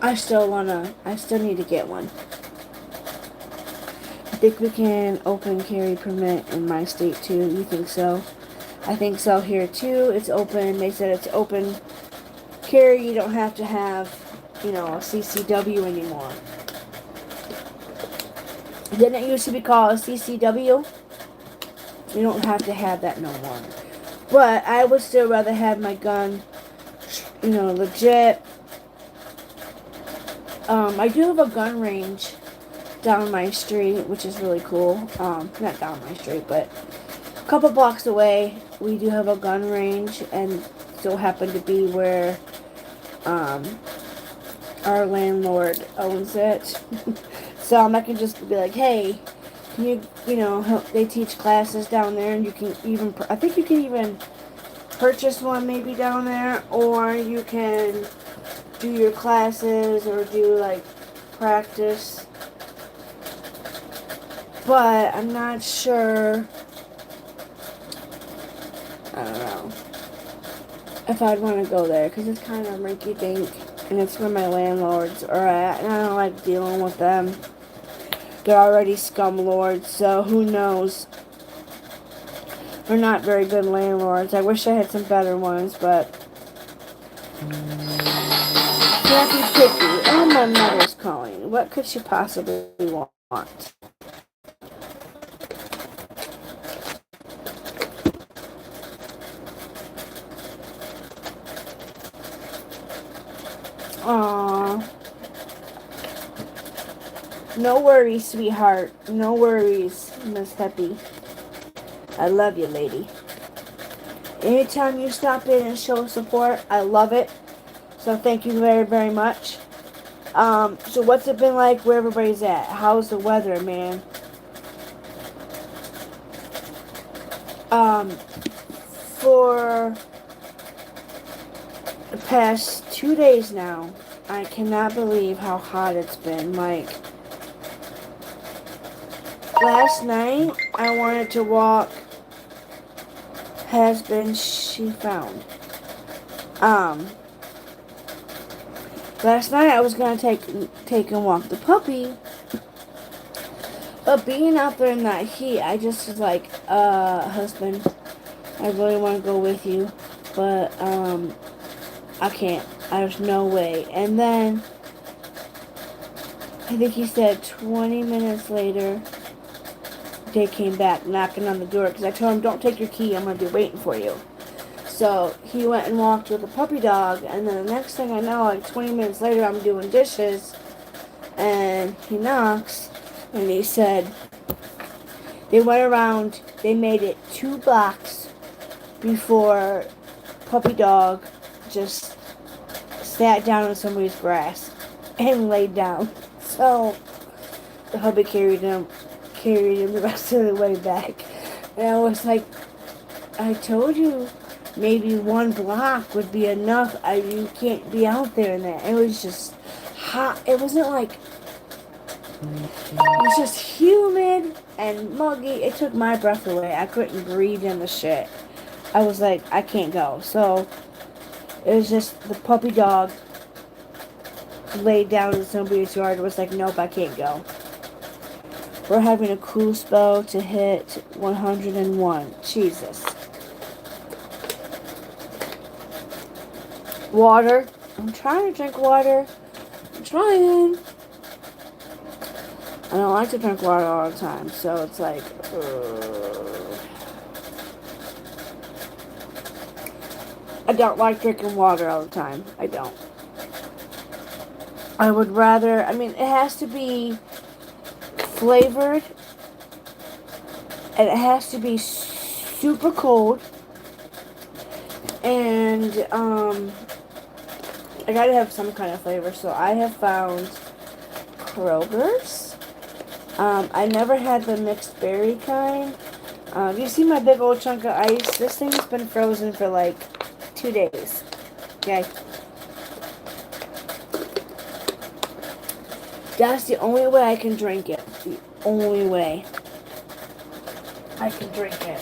Speaker 1: I still need to get one. I think we can open carry permit in my state too. You think so? I think so here too. It's open. They said it's open carry. You don't have to have, a CCW anymore. Didn't it used to be called a CCW? You don't have to have that no more. But I would still rather have my gun, legit. I do have a gun range down my street, which is really cool. Not down my street, but a couple blocks away, we do have a gun range, and so happen to be where our landlord owns it. So I can just be like, hey, can they teach classes down there, and you can even, I think you can even purchase one maybe down there, or you can do your classes or do like practice. But I'm not sure. I don't know if I'd want to go there because it's kind of rinky dink, and it's where my landlords are at, and I don't like dealing with them. They're already scum lords, so who knows? They're not very good landlords. I wish I had some better ones, but Happy Picky. Oh, my mother's calling. What could she possibly want? Aww. No worries, sweetheart. No worries, Miss Peppy. I love you, lady. Anytime you stop in and show support, I love it. So thank you very, very much. So what's it been like where everybody's at? How's the weather, man? For the past 2 days now, I cannot believe how hot it's been. Like, last night, I wanted to walk Has Been She Found. Last night I was gonna take and walk the puppy, but being out there in that heat, I just was like, husband, I really want to go with you, but I can't. There's no way. And then I think he said 20 minutes later, they came back knocking on the door because I told him, don't take your key, I'm gonna be waiting for you. So he went and walked with the puppy dog, and then the next thing I know, like 20 minutes later, I'm doing dishes, and he knocks, and he said, they went around, they made it 2 blocks before puppy dog just sat down in somebody's grass and laid down. So the hubby carried him the rest of the way back. And I was like, I told you, maybe 1 block would be enough. You can't be out there in that. It was just hot. It wasn't like, it was just humid and muggy. It took my breath away. I couldn't breathe in the shit. I was like, I can't go. So it was just the puppy dog laid down in somebody's yard. It was like, nope, I can't go. We're having a cool spell to hit 101. Jesus. Water. I'm trying to drink water. I'm trying. I don't like to drink water all the time, so it's like, I don't like drinking water all the time. I don't. I would rather, it has to be flavored, and it has to be super cold, and, I gotta have some kind of flavor, so I have found Kroger's. I never had the mixed berry kind. You see my big old chunk of ice? This thing's been frozen for like 2 days. Okay. That's the only way I can drink it. The only way I can drink it.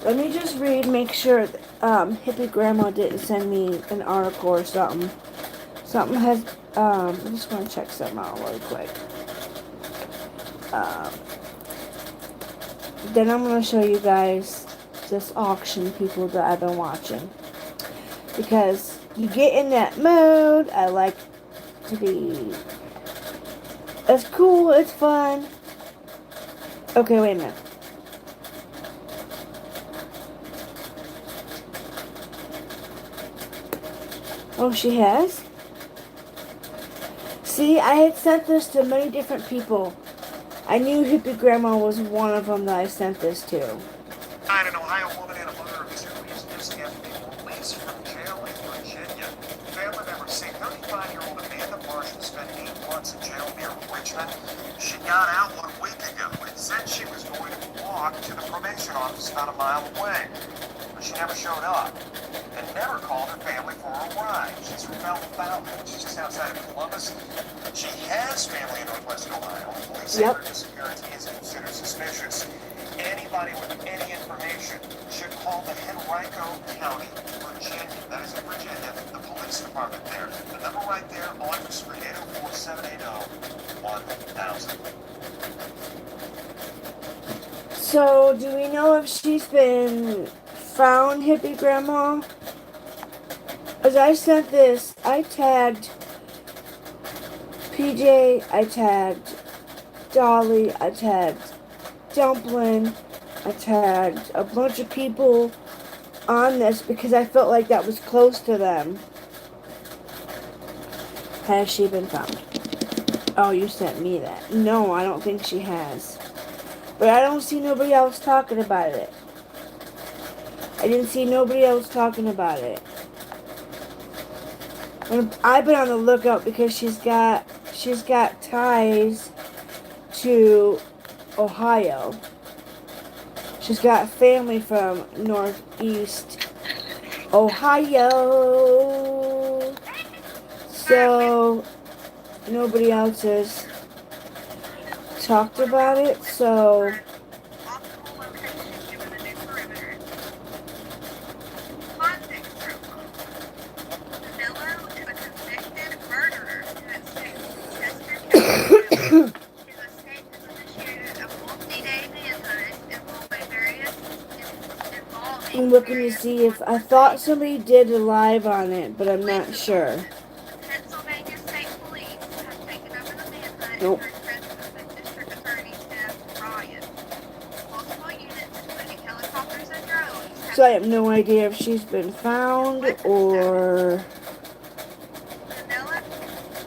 Speaker 1: Let me just read, make sure Hippie Grandma didn't send me an article or something. Something has, I just want to check something out really quick. Then I'm going to show you guys this auction people that I've been watching. Because you get in that mode. I like to be, it's cool, it's fun. Okay, wait a minute. Oh, she has? See, I had sent this to many different people. I knew Hippie Grandma was one of them that I sent this to.
Speaker 4: An Ohio woman and a mother of 2 is just getting released from jail never showed up and never called her family for a ride. She's from Fountain. She's just outside of Columbus. She has family in Northwestern Ohio. Police say her disappearance is considered suspicious. Anybody with any information should call the Henrico County, Virginia. That is in Virginia, the police department there. The number right there on the screen, 804-780-1000.
Speaker 1: So, do we know if she's been found, Hippie Grandma? As I sent this, I tagged PJ, I tagged Dolly, I tagged Dumpling, I tagged a bunch of people on this because I felt like that was close to them. Has she been found? Oh, you sent me that. No, I don't think she has. But I don't see nobody else talking about it. I didn't see nobody else talking about it. And I've been on the lookout because she's got ties to Ohio. She's got family from Northeast Ohio. So nobody else has talked about it, so
Speaker 2: Optimal location given the new perimeter. Context profile. Danilo is a convicted murderer who has stayed in Chester County. His estate has initiated a multi-day manhunt involving
Speaker 1: I'm looking to see if I thought somebody did a live on it, but I'm not sure.
Speaker 2: Pennsylvania State Police have taken over the manhunt
Speaker 1: Nope.
Speaker 2: under the presence of the District Attorney Tim Ryan. Multiple units, including helicopters and drones,
Speaker 1: So I have no idea if she's been found or
Speaker 2: Danilo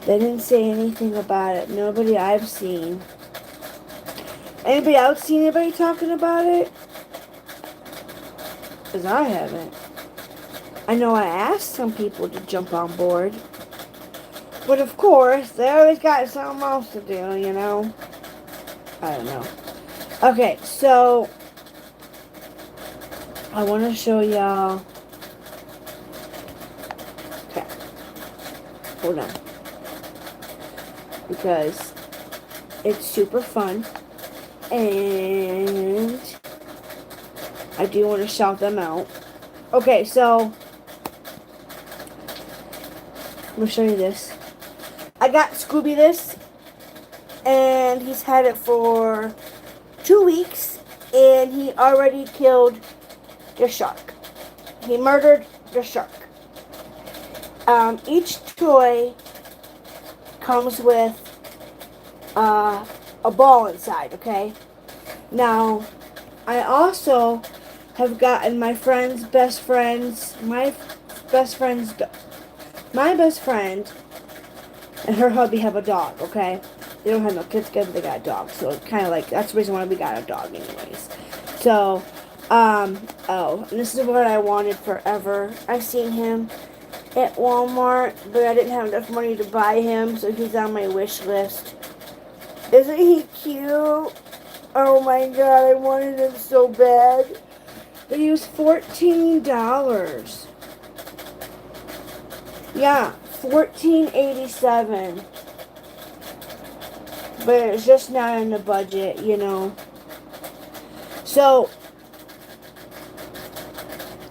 Speaker 1: they didn't say anything about it. Nobody I've seen. Anybody else seen anybody talking about it? Because I haven't. I know I asked some people to jump on board. But of course, they always got something else to do, you know? I don't know. Okay, so I want to show y'all. Okay. Hold on. Because it's super fun. And I do want to shout them out. Okay, so I'm going to show you this. I got Scooby this. And he's had it for 2 weeks. And he already killed the shark. He murdered the shark. Each toy comes with a ball inside, okay? Now, I also have gotten my best friend and her hubby have a dog, okay? They don't have no kids together, they got a dog. So it's kind of like, that's the reason why we got a dog anyways. So, and this is what I wanted forever. I seen him at Walmart, but I didn't have enough money to buy him, so he's on my wish list. Isn't he cute? Oh my god, I wanted him so bad. But he was $14. Yeah, $14.87. But it's just not in the budget, you know. So,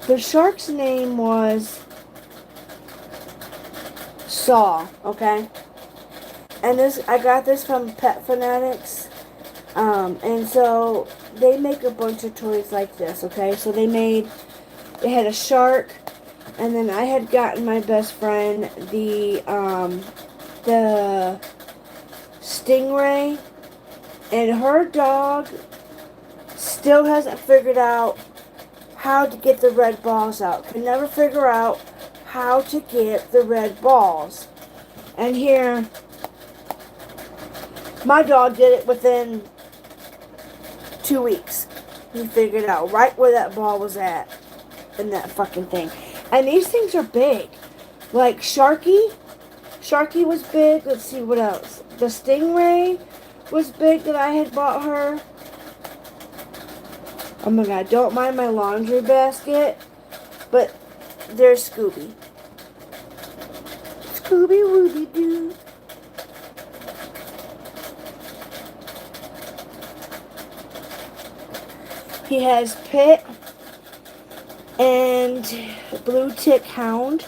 Speaker 1: the shark's name was Saw, okay? And I got this from Pet Fanatics. And so they make a bunch of toys like this, okay? So they had a shark, and then I had gotten my best friend the stingray, and her dog still hasn't figured out how to get the red balls out. Can never figure out how to get the red balls. And here, my dog did it within 2 weeks. He figured out right where that ball was at in that fucking thing. And these things are big. Like Sharky was big. Let's see what else. The stingray was big that I had bought her. Oh my god, don't mind my laundry basket. But there's Scooby. Scooby Wooby Doo. He has Pit and Blue Tick Hound.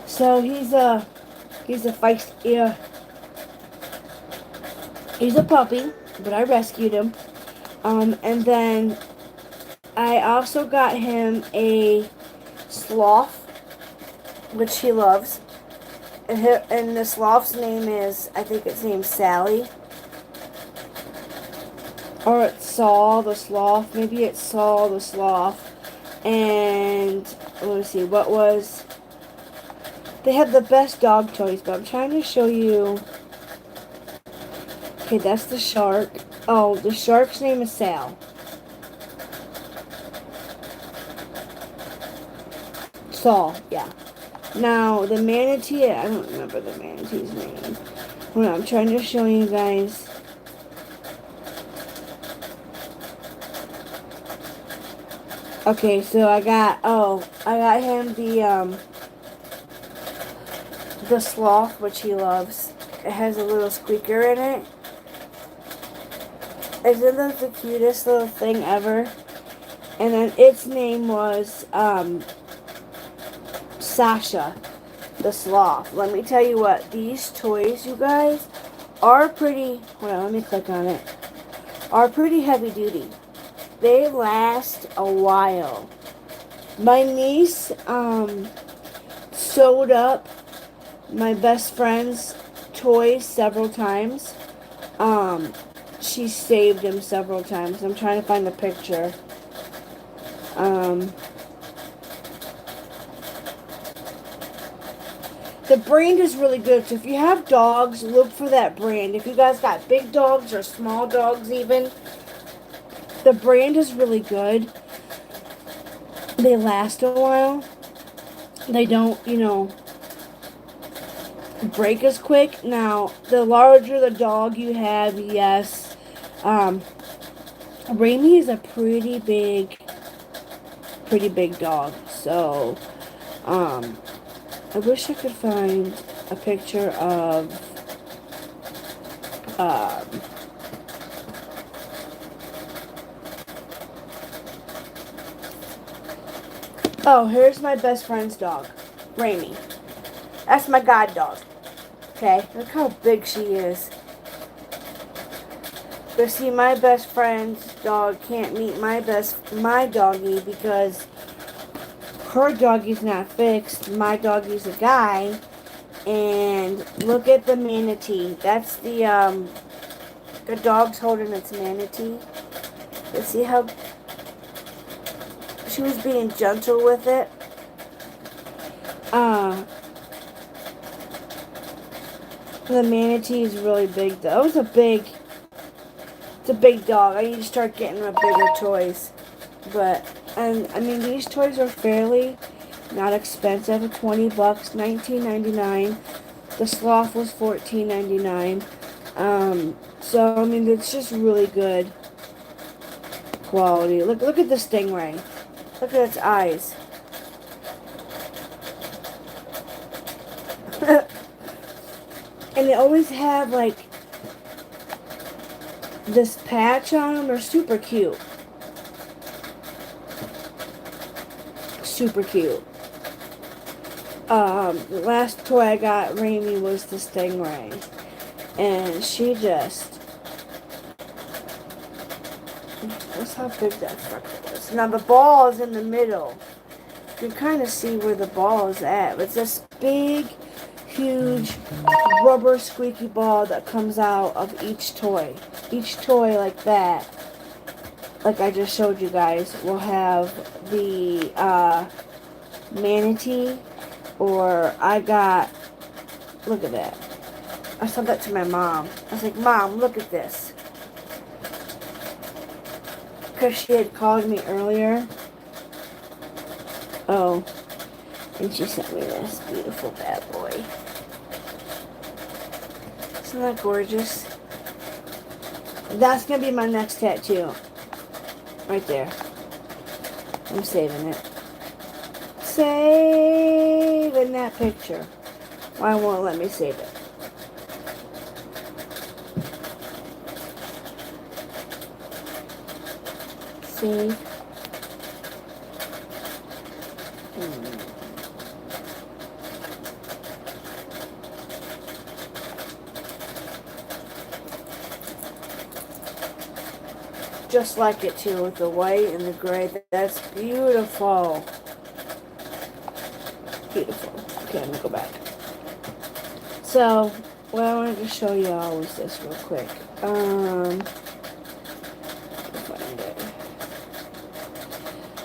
Speaker 1: So he's a feisty. He's a puppy, but I rescued him. And then I also got him a sloth, which he loves. And the sloth's name is, I think its name's Sally. Or it's Saul the sloth. Maybe it's Saul the sloth. And let me see, what was... They have the best dog toys, but I'm trying to show you... Okay, that's the shark. Oh, the shark's name is Sal. Saul, yeah. Now, the manatee, I don't remember the manatee's name. Hold on, I'm trying to show you guys. Okay, so I got him the sloth, which he loves. It has a little squeaker in it. Isn't that the cutest little thing ever? And then its name was Sasha the sloth. Let me tell you what, these toys, you guys, are pretty, hold on, let me click on it, are pretty heavy duty. They last a while. My niece sewed up my best friend's toys several times. She saved him several times. I'm trying to find a picture. The brand is really good. So if you have dogs, look for that brand. If you guys got big dogs or small dogs even, the brand is really good. They last a while. They don't, break as quick. Now, the larger the dog you have, yes. Raimi is a pretty big dog. So, I wish I could find a picture of oh, here's my best friend's dog, Raimi. That's my god dog. Okay, look how big she is. But see, my best friend's dog can't meet my doggy because her doggy's not fixed. My doggy's a guy. And look at the manatee. That's the dog's holding its manatee. Let's see how she was being gentle with it. The manatee is really big though. It's a big dog. I need to start getting her bigger toys. But, and I mean, these toys are fairly not expensive. $20, $19.99. The sloth was $14.99. So I mean, it's just really good quality. Look at the stingray. Look at its eyes. And they always have like this patch on them. They're super cute. Super cute. The last toy I got Raimi was the stingray. And she just... That's how big that sucker is. Now the ball is in the middle. You can kind of see where the ball is at. It's this big, huge, rubber squeaky ball that comes out of each toy. Each toy like that, like I just showed you guys, will have the manatee, or I got, look at that. I said that to my mom. I was like, Mom, look at this. Because she had called me earlier. Oh, and she sent me this beautiful bad boy. Isn't that gorgeous? That's going to be my next tattoo. Right there. I'm saving it. saving that picture. Why won't it let me save it? Save. Just like it too, with the white and the gray. That's beautiful. Beautiful. Okay, I'm gonna go back. So, what I wanted to show y'all was this real quick. Find it.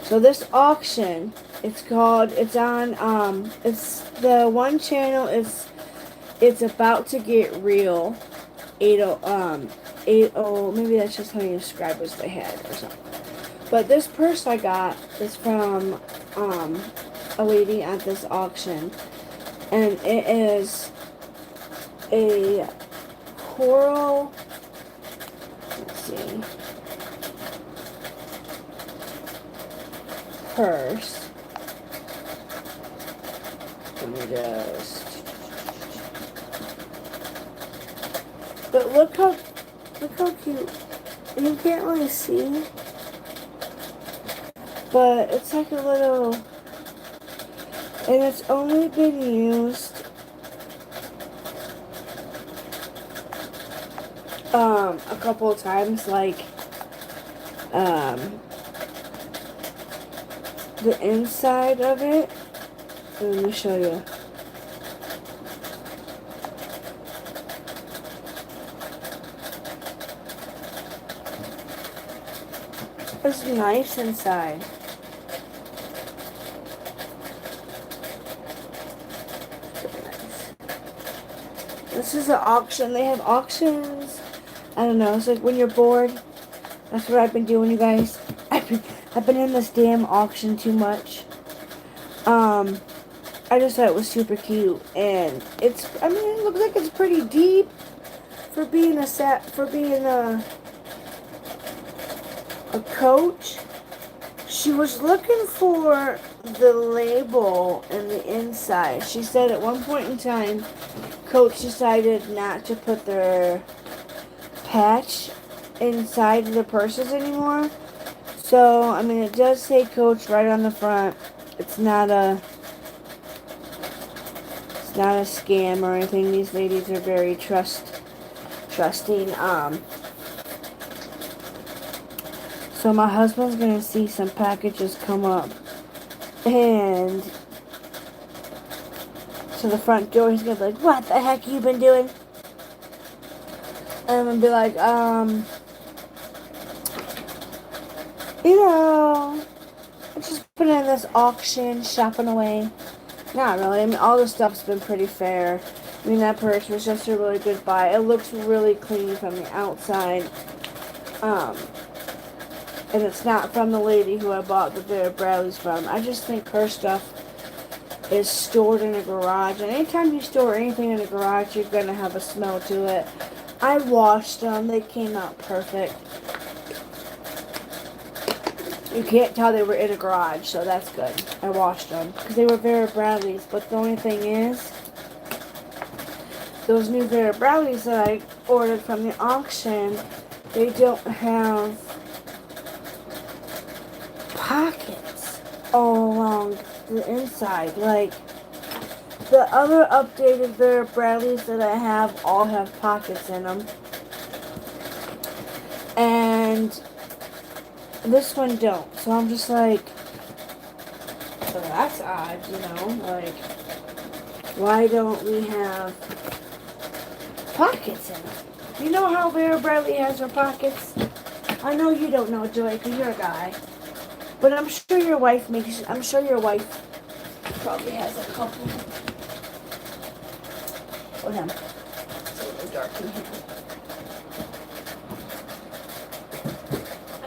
Speaker 1: So this auction, it's on, it's the one channel, it's about to get real. 80, maybe that's just how you describe as the head or something. But this purse I got is from, a lady at this auction. And it is a coral, let's see, purse. Let me just, but look how cute. You can't really see, but it's like a little, and it's only been used a couple of times, like the inside of it. Let me show you. It's nice inside. This is an auction. They have auctions. I don't know. It's like when you're bored. That's what I've been doing, you guys. I've been in this damn auction too much. I just thought it was super cute, and it looks like it's pretty deep for being a coach. She was looking for the label and the inside. She said at one point in time, Coach decided not to put their patch inside the purses anymore. So, it does say Coach right on the front. It's not a scam or anything. These ladies are very trusting. So my husband's gonna see some packages come up, and to the front door, he's gonna be like, "What the heck you been doing?" And I'm gonna be like, I just put in this auction, shopping away. Not really. All the stuff's been pretty fair. That purse was just a really good buy. It looks really clean from the outside. And it's not from the lady who I bought the Vera Bradleys from. I just think her stuff is stored in a garage. And anytime you store anything in a garage, you're going to have a smell to it. I washed them. They came out perfect. You can't tell they were in a garage, so that's good. I washed them because they were Vera Bradleys. But the only thing is, those new Vera Bradleys that I ordered from the auction, they don't have pockets all along the inside. Like, the other updated Vera Bradleys that I have all have pockets in them. And this one don't. So I'm just like, so that's odd, like, why don't we have pockets in them? You know how Vera Bradley has her pockets? I know you don't know, Joy, because you're a guy. But I'm sure your wife probably has a couple. Oh, damn. It's a little dark in here.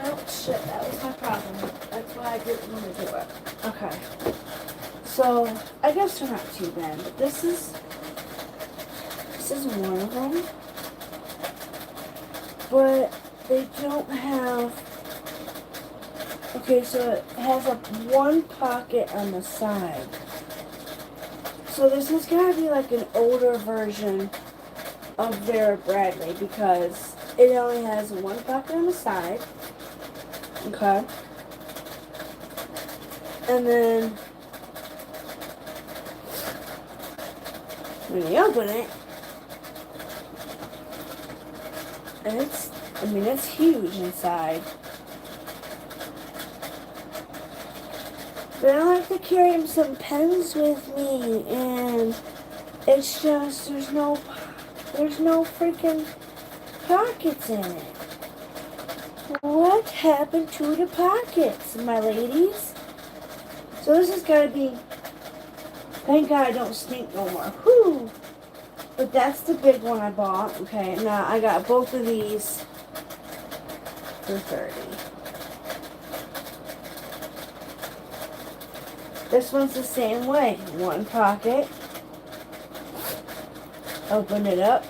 Speaker 1: Oh, shit, that was my problem. That's why I didn't want to do it. Okay. So, I guess they're not too bad, but this is one of them. But they don't have a Okay, so it has a one pocket on the side. So this has got to be like an older version of Vera Bradley because it only has one pocket on the side. Okay. And then when you open it, and it's huge inside. But I like to carry some pens with me, and it's just there's no freaking pockets in it. What happened to the pockets, my ladies? So this has got to be. Thank God I don't stink no more. Whew. But that's the big one I bought. Okay, now I got both of these for $30. This one's the same way. One pocket. Open it up.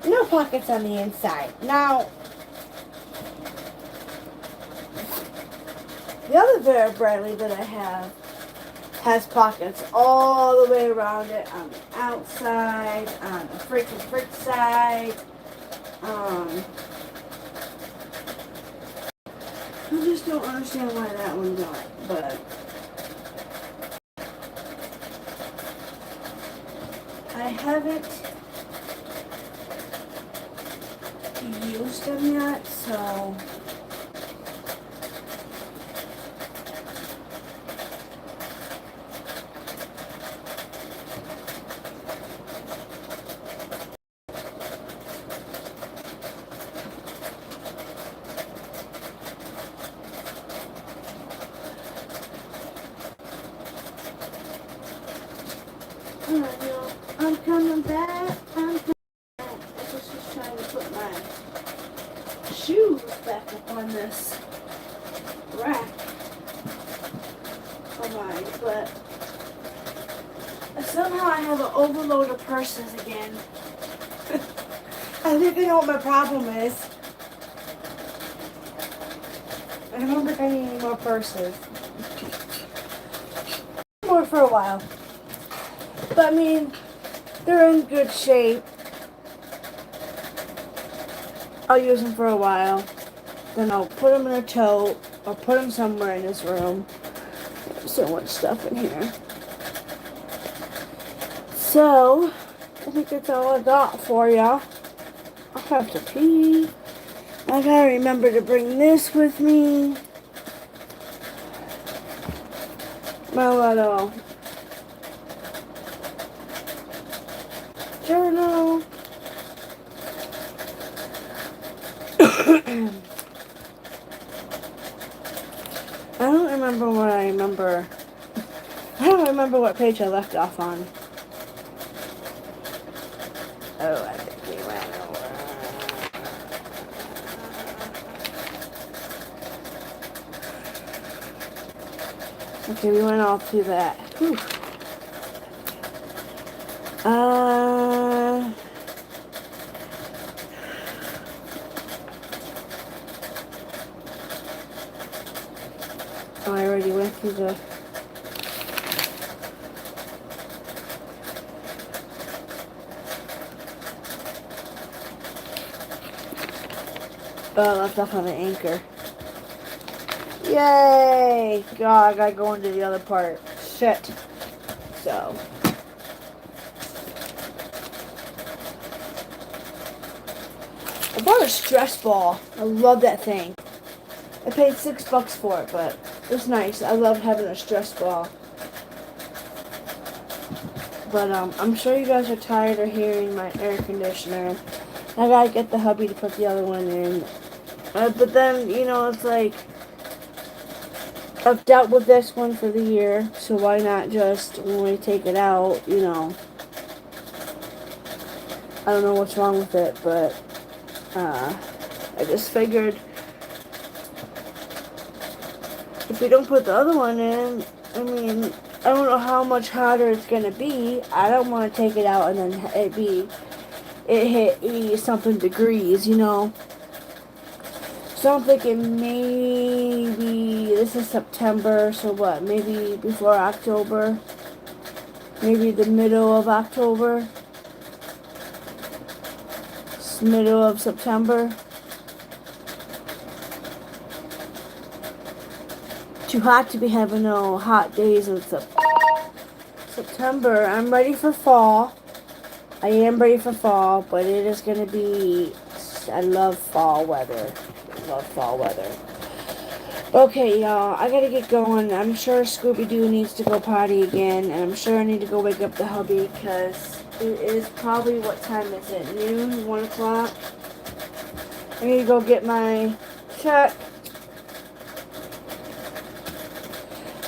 Speaker 1: No pockets on the inside. Now, the other Vera Bradley that I have has pockets all the way around it, on the outside, on the frick side. I just don't understand why that one don't, but I haven't used them yet, so I'm coming back. I was just trying to put my shoes back up on this rack of mine, but somehow I have an overload of purses again. I think I know what my problem is. I don't think I need any more purses. More for a while. But I mean, they're in good shape. I'll use them for a while. Then I'll put them in a tote or put them somewhere in this room. There's so much stuff in here. So, I think that's all I got for ya. I have to pee. I gotta remember to bring this with me. My little journal. I don't remember what page I left off on. Oh, I think we ran over. Okay, we went all through that. Whew. I already went through the... Oh, I left off on the anchor. Yay! God, I gotta go into the other part. Shit. So. I bought a stress ball. I love that thing. I paid $6 for it, but it's nice. I love having a stress ball. But I'm sure you guys are tired of hearing my air conditioner. I gotta get the hubby to put the other one in. But then, you know, it's like, I've dealt with this one for the year, so why not just, when we take it out, you know. I don't know what's wrong with it, but I just figured if we don't put the other one in, I mean, I don't know how much hotter it's gonna be. I don't want to take it out and then it hit 80 something degrees, you know. So I'm thinking maybe this is September, so what? Maybe before October, maybe the middle of October, middle of September. Too hot to be having no hot days in September. I'm ready for fall. I am ready for fall, but it is going to be. I love fall weather. I love fall weather. Okay, y'all, I gotta get going. I'm sure Scooby Doo needs to go potty again, and I'm sure I need to go wake up the hubby because it is probably, what time is it? Noon? 1 o'clock? I need to go get my check.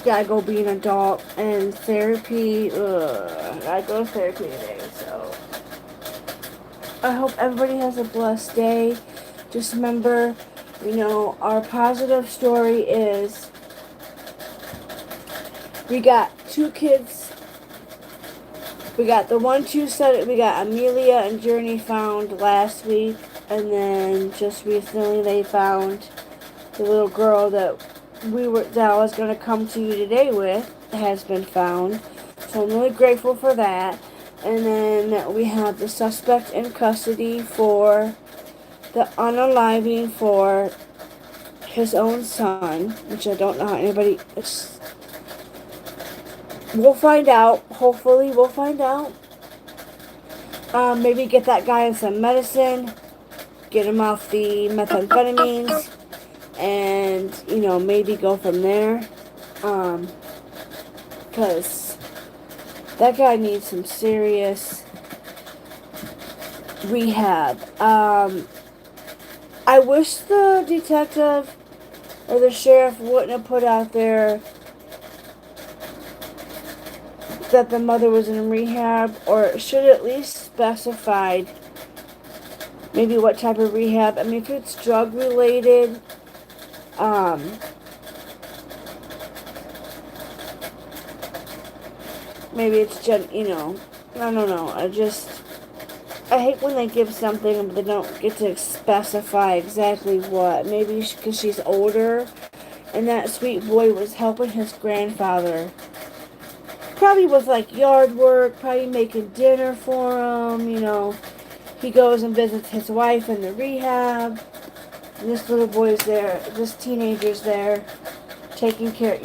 Speaker 1: Gotta go be an adult and therapy. I go to therapy today, so I hope everybody has a blessed day. Just remember, our positive story is we got 2 kids. We got the 1-2 set. We got Amelia and Journey found last week, and then just recently they found the little girl that I was gonna come to you today with has been found. So I'm really grateful for that. And then we have the suspect in custody for the unaliving for his own son, which I don't know how anybody. We'll find out. Hopefully, we'll find out. Maybe get that guy in some medicine, get him off the methamphetamines, and maybe go from there. Because that guy needs some serious rehab. I wish the detective or the sheriff wouldn't have put out there that the mother was in rehab, or should at least specified maybe what type of rehab. I mean, if it's drug related, maybe it's just, I don't know. I hate when they give something but they don't get to specify exactly what. Maybe because she's older and that sweet boy was helping his grandfather. Probably with like yard work, probably making dinner for him, He goes and visits his wife in the rehab. And this little boy's there, this teenager's there, taking care,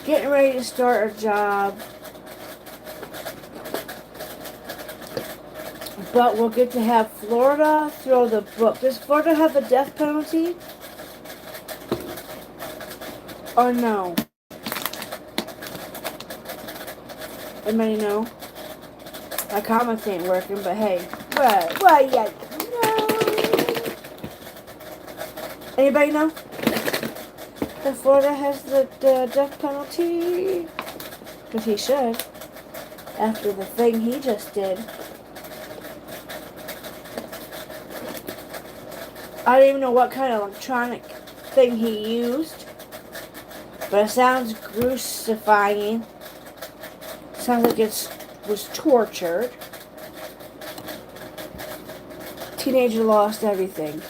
Speaker 1: getting ready to start a job. But we'll get to have Florida throw the book. Does Florida have the death penalty? Or no? Anybody know? My comments ain't working, but hey. What, yeah, no. Anybody know? That Florida has the death penalty? Because he should. After the thing he just did. I don't even know what kind of electronic thing he used. But it sounds crucifying. Sounds like it was tortured. Teenager lost everything.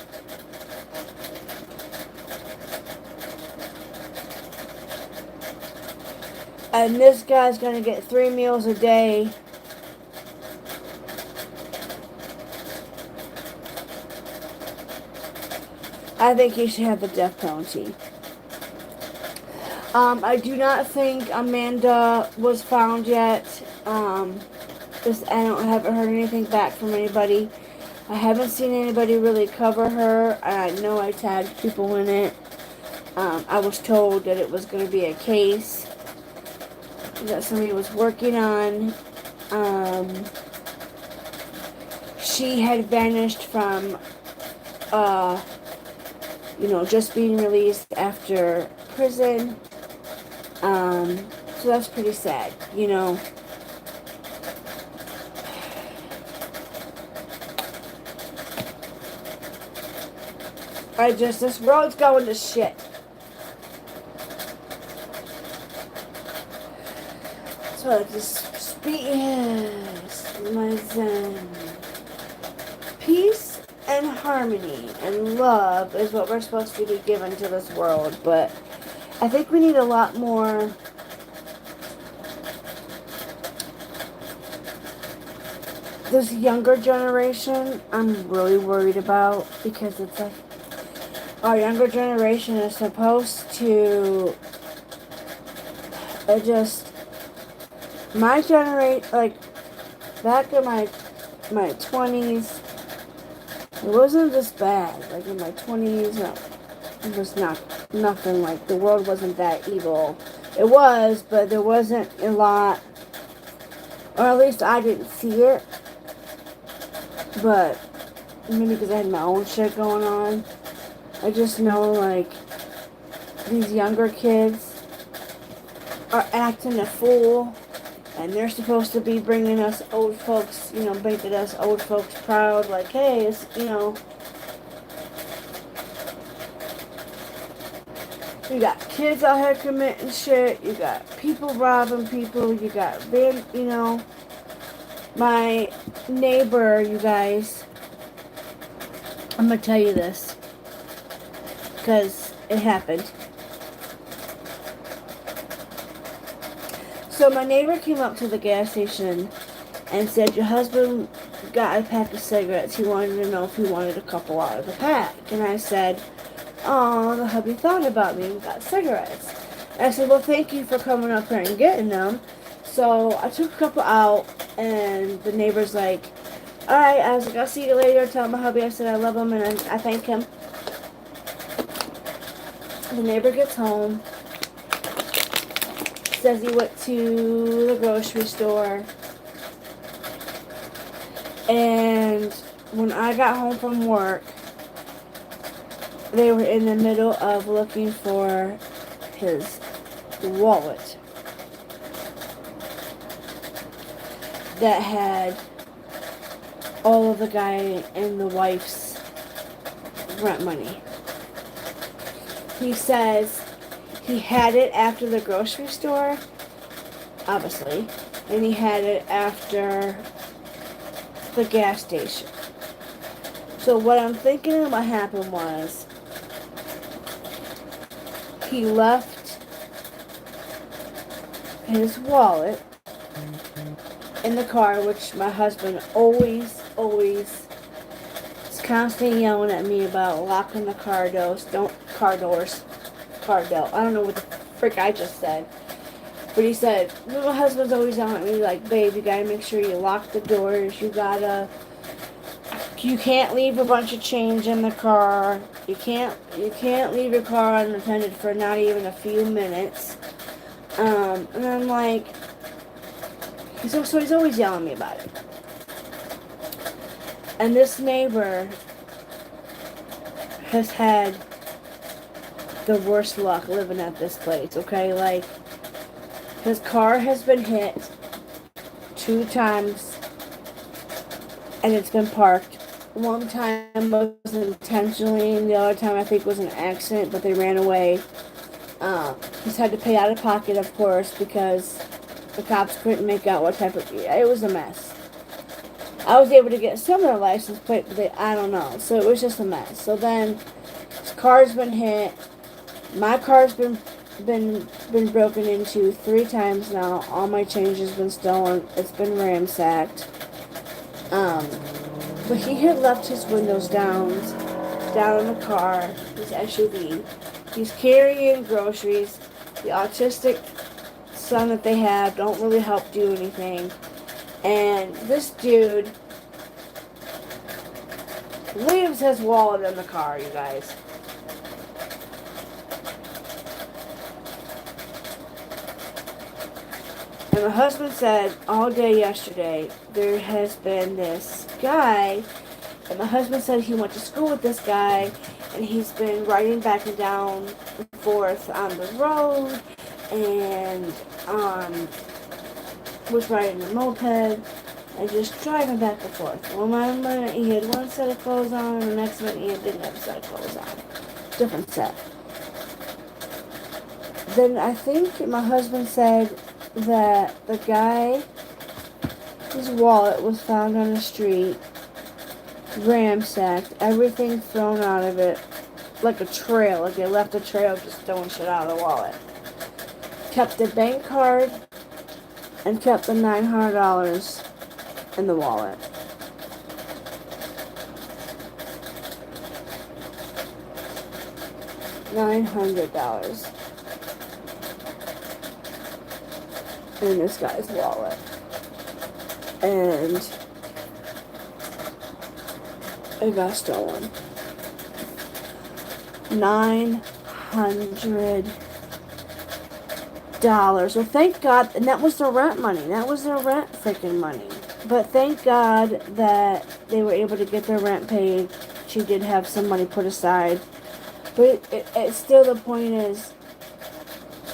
Speaker 1: And this guy's gonna get 3 meals a day. I think he should have the death penalty. I do not think Amanda was found yet. I haven't heard anything back from anybody. I haven't seen anybody really cover her. I know I tagged people in it. I was told that it was going to be a case that somebody was working on. She had vanished from, just being released after prison. So that's pretty sad, This road's going to shit. So I just speak, yes, my zen. Peace and harmony and love is what we're supposed to be given to this world. But I think we need a lot more this younger generation. I'm really worried about, because it's like our younger generation is supposed to just my generation, like back in my 20s, it wasn't this bad. Like in my 20s, no, it was nothing. Like the world wasn't that evil. It was, but there wasn't a lot, or at least I didn't see it. But maybe because I had my own shit going on. I just know, like, these younger kids are acting a fool, and they're supposed to be bringing us old folks, making us old folks proud. Like, hey, it's, you got kids out here committing shit. You got people robbing people. You got, my neighbor, you guys. I'm gonna tell you this because it happened. So my neighbor came up to the gas station and said, your husband got a pack of cigarettes. He wanted to know if he wanted a couple out of the pack. And I said, oh, the hubby thought about me and got cigarettes. And I said, well, thank you for coming up here and getting them. So I took a couple out, and the neighbor's like, all right. I was like, I'll see you later. Tell my hubby I said I love him and I thank him. The neighbor gets home, says he went to the grocery store, and when I got home from work, they were in the middle of looking for his wallet that had all of the guy and the wife's rent money. He says he had it after the grocery store, obviously, and he had it after the gas station. So what I'm thinking what happened was he left his wallet in the car, which my husband always is constantly yelling at me about locking the car doors. I don't know what the frick I just said. But he said, my husband's always yelling at me like, babe, you gotta make sure you lock the doors. You can't leave a bunch of change in the car. You can't leave your car unattended for not even a few minutes. And I'm like, so he's always yelling at me about it. And this neighbor has had the worst luck living at this place, okay? Like, his car has been hit 2 times, and it's been parked. One time was intentionally, and the other time I think was an accident, but they ran away. He's had to pay out of pocket, of course, because the cops couldn't make out what type of... It was a mess. I was able to get some of their license plate, but I don't know. So it was just a mess. So then his car's been hit. My car's been broken into 3 times now. All my change has been stolen. It's been ransacked. But he had left his windows down in the car, his SUV. He's carrying groceries. The autistic son that they have don't really help do anything. And this dude leaves his wallet in the car, you guys. And my husband said all day yesterday there has been this guy, and my husband said he went to school with this guy, and he's been riding back and down and forth on the road, and was riding a moped and just driving back and forth. Well, one minute he had one set of clothes on, and the next minute he didn't have a set of clothes on. Different set. Then I think my husband said that the guy, his wallet was found on the street ransacked, everything thrown out of it like a trail, like they left a trail just throwing shit out of the wallet. Kept the bank card and kept the $900 in the wallet. $900 in this guy's wallet. And it got stolen. $900. Well, thank God, and that was their rent money. That was their rent freaking money. But thank God that they were able to get their rent paid. She did have some money put aside. But it's still, the point is,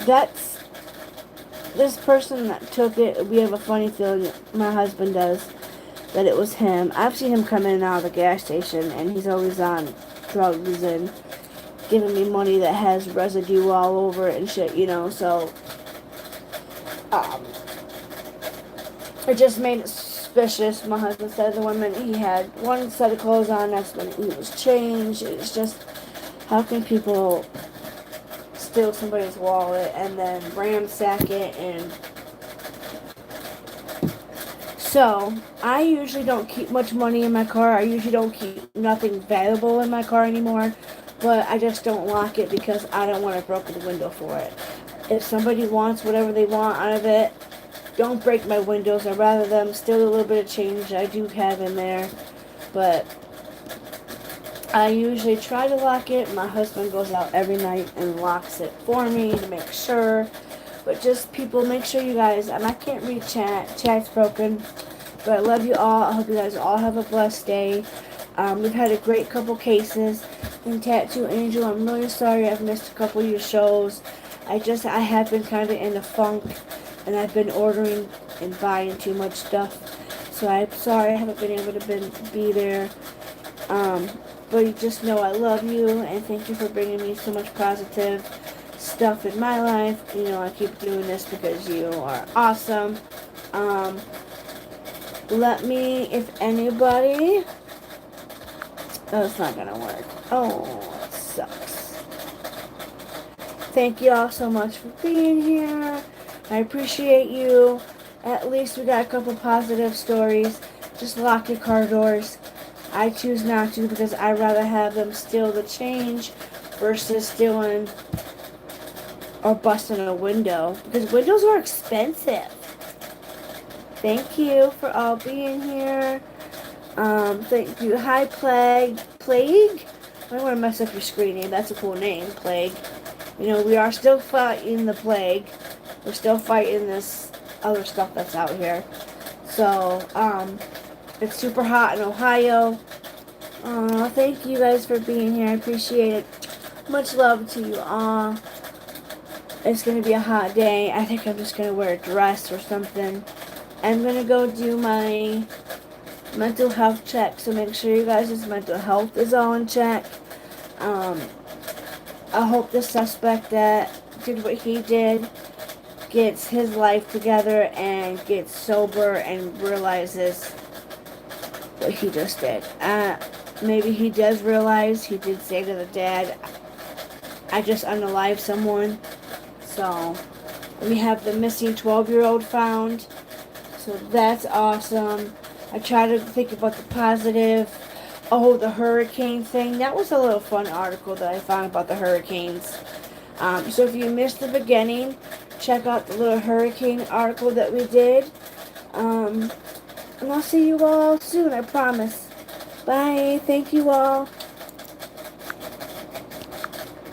Speaker 1: that's, this person that took it, we have a funny feeling, my husband does, that it was him. I've seen him come in and out of the gas station, and he's always on drugs and giving me money that has residue all over it and shit, you know, so it just made it suspicious. My husband said the one minute he had one set of clothes on, next minute he was changed. It's just, how can people steal somebody's wallet and then ransack it? And so I usually don't keep much money in my car. I usually don't keep nothing valuable in my car anymore, but I just don't lock it because I don't want to break the window for it. If somebody wants whatever they want out of it, don't break my windows. I'd rather them steal a little bit of change I do have in there. But I usually try to lock it. My husband goes out every night and locks it for me to make sure. But just people, make sure you guys, and I can't read chat. Chat's broken. But I love you all. I hope you guys all have a blessed day. We've had a great couple cases. And Tattoo Angel, I'm really sorry I've missed a couple of your shows. I have been kind of in a funk, and I've been ordering and buying too much stuff. So I'm sorry I haven't been able to be there. But you just know I love you, and thank you for bringing me so much positive stuff in my life. You know, I keep doing this because you are awesome. Let me, if anybody... Oh, it's not gonna work. Oh, it sucks. Thank you all so much for being here. I appreciate you. At least we got a couple positive stories. Just lock your car doors. I choose not to because I'd rather have them steal the change versus stealing or busting a window, because windows are expensive. Thank you for all being here. Thank you. Hi, Plague. Plague? I don't want to mess up your screen name. That's a cool name, Plague. You know, we are still fighting the plague. We're still fighting this other stuff that's out here. So, it's super hot in Ohio. Thank you guys for being here. I appreciate it. Much love to you all. It's going to be a hot day. I think I'm just going to wear a dress or something. I'm going to go do my mental health check. So make sure you guys' mental health is all in check. I hope the suspect that did what he did gets his life together and gets sober and realizes what he just did. Maybe he does realize. He did say to the dad, I just unalived someone. So we have the missing 12-year-old found. So that's awesome. I try to think about the positive. Oh, the hurricane thing. That was a little fun article that I found about the hurricanes. So if you missed the beginning, check out the little hurricane article that we did. And I'll see you all soon, I promise. Bye. Thank you all.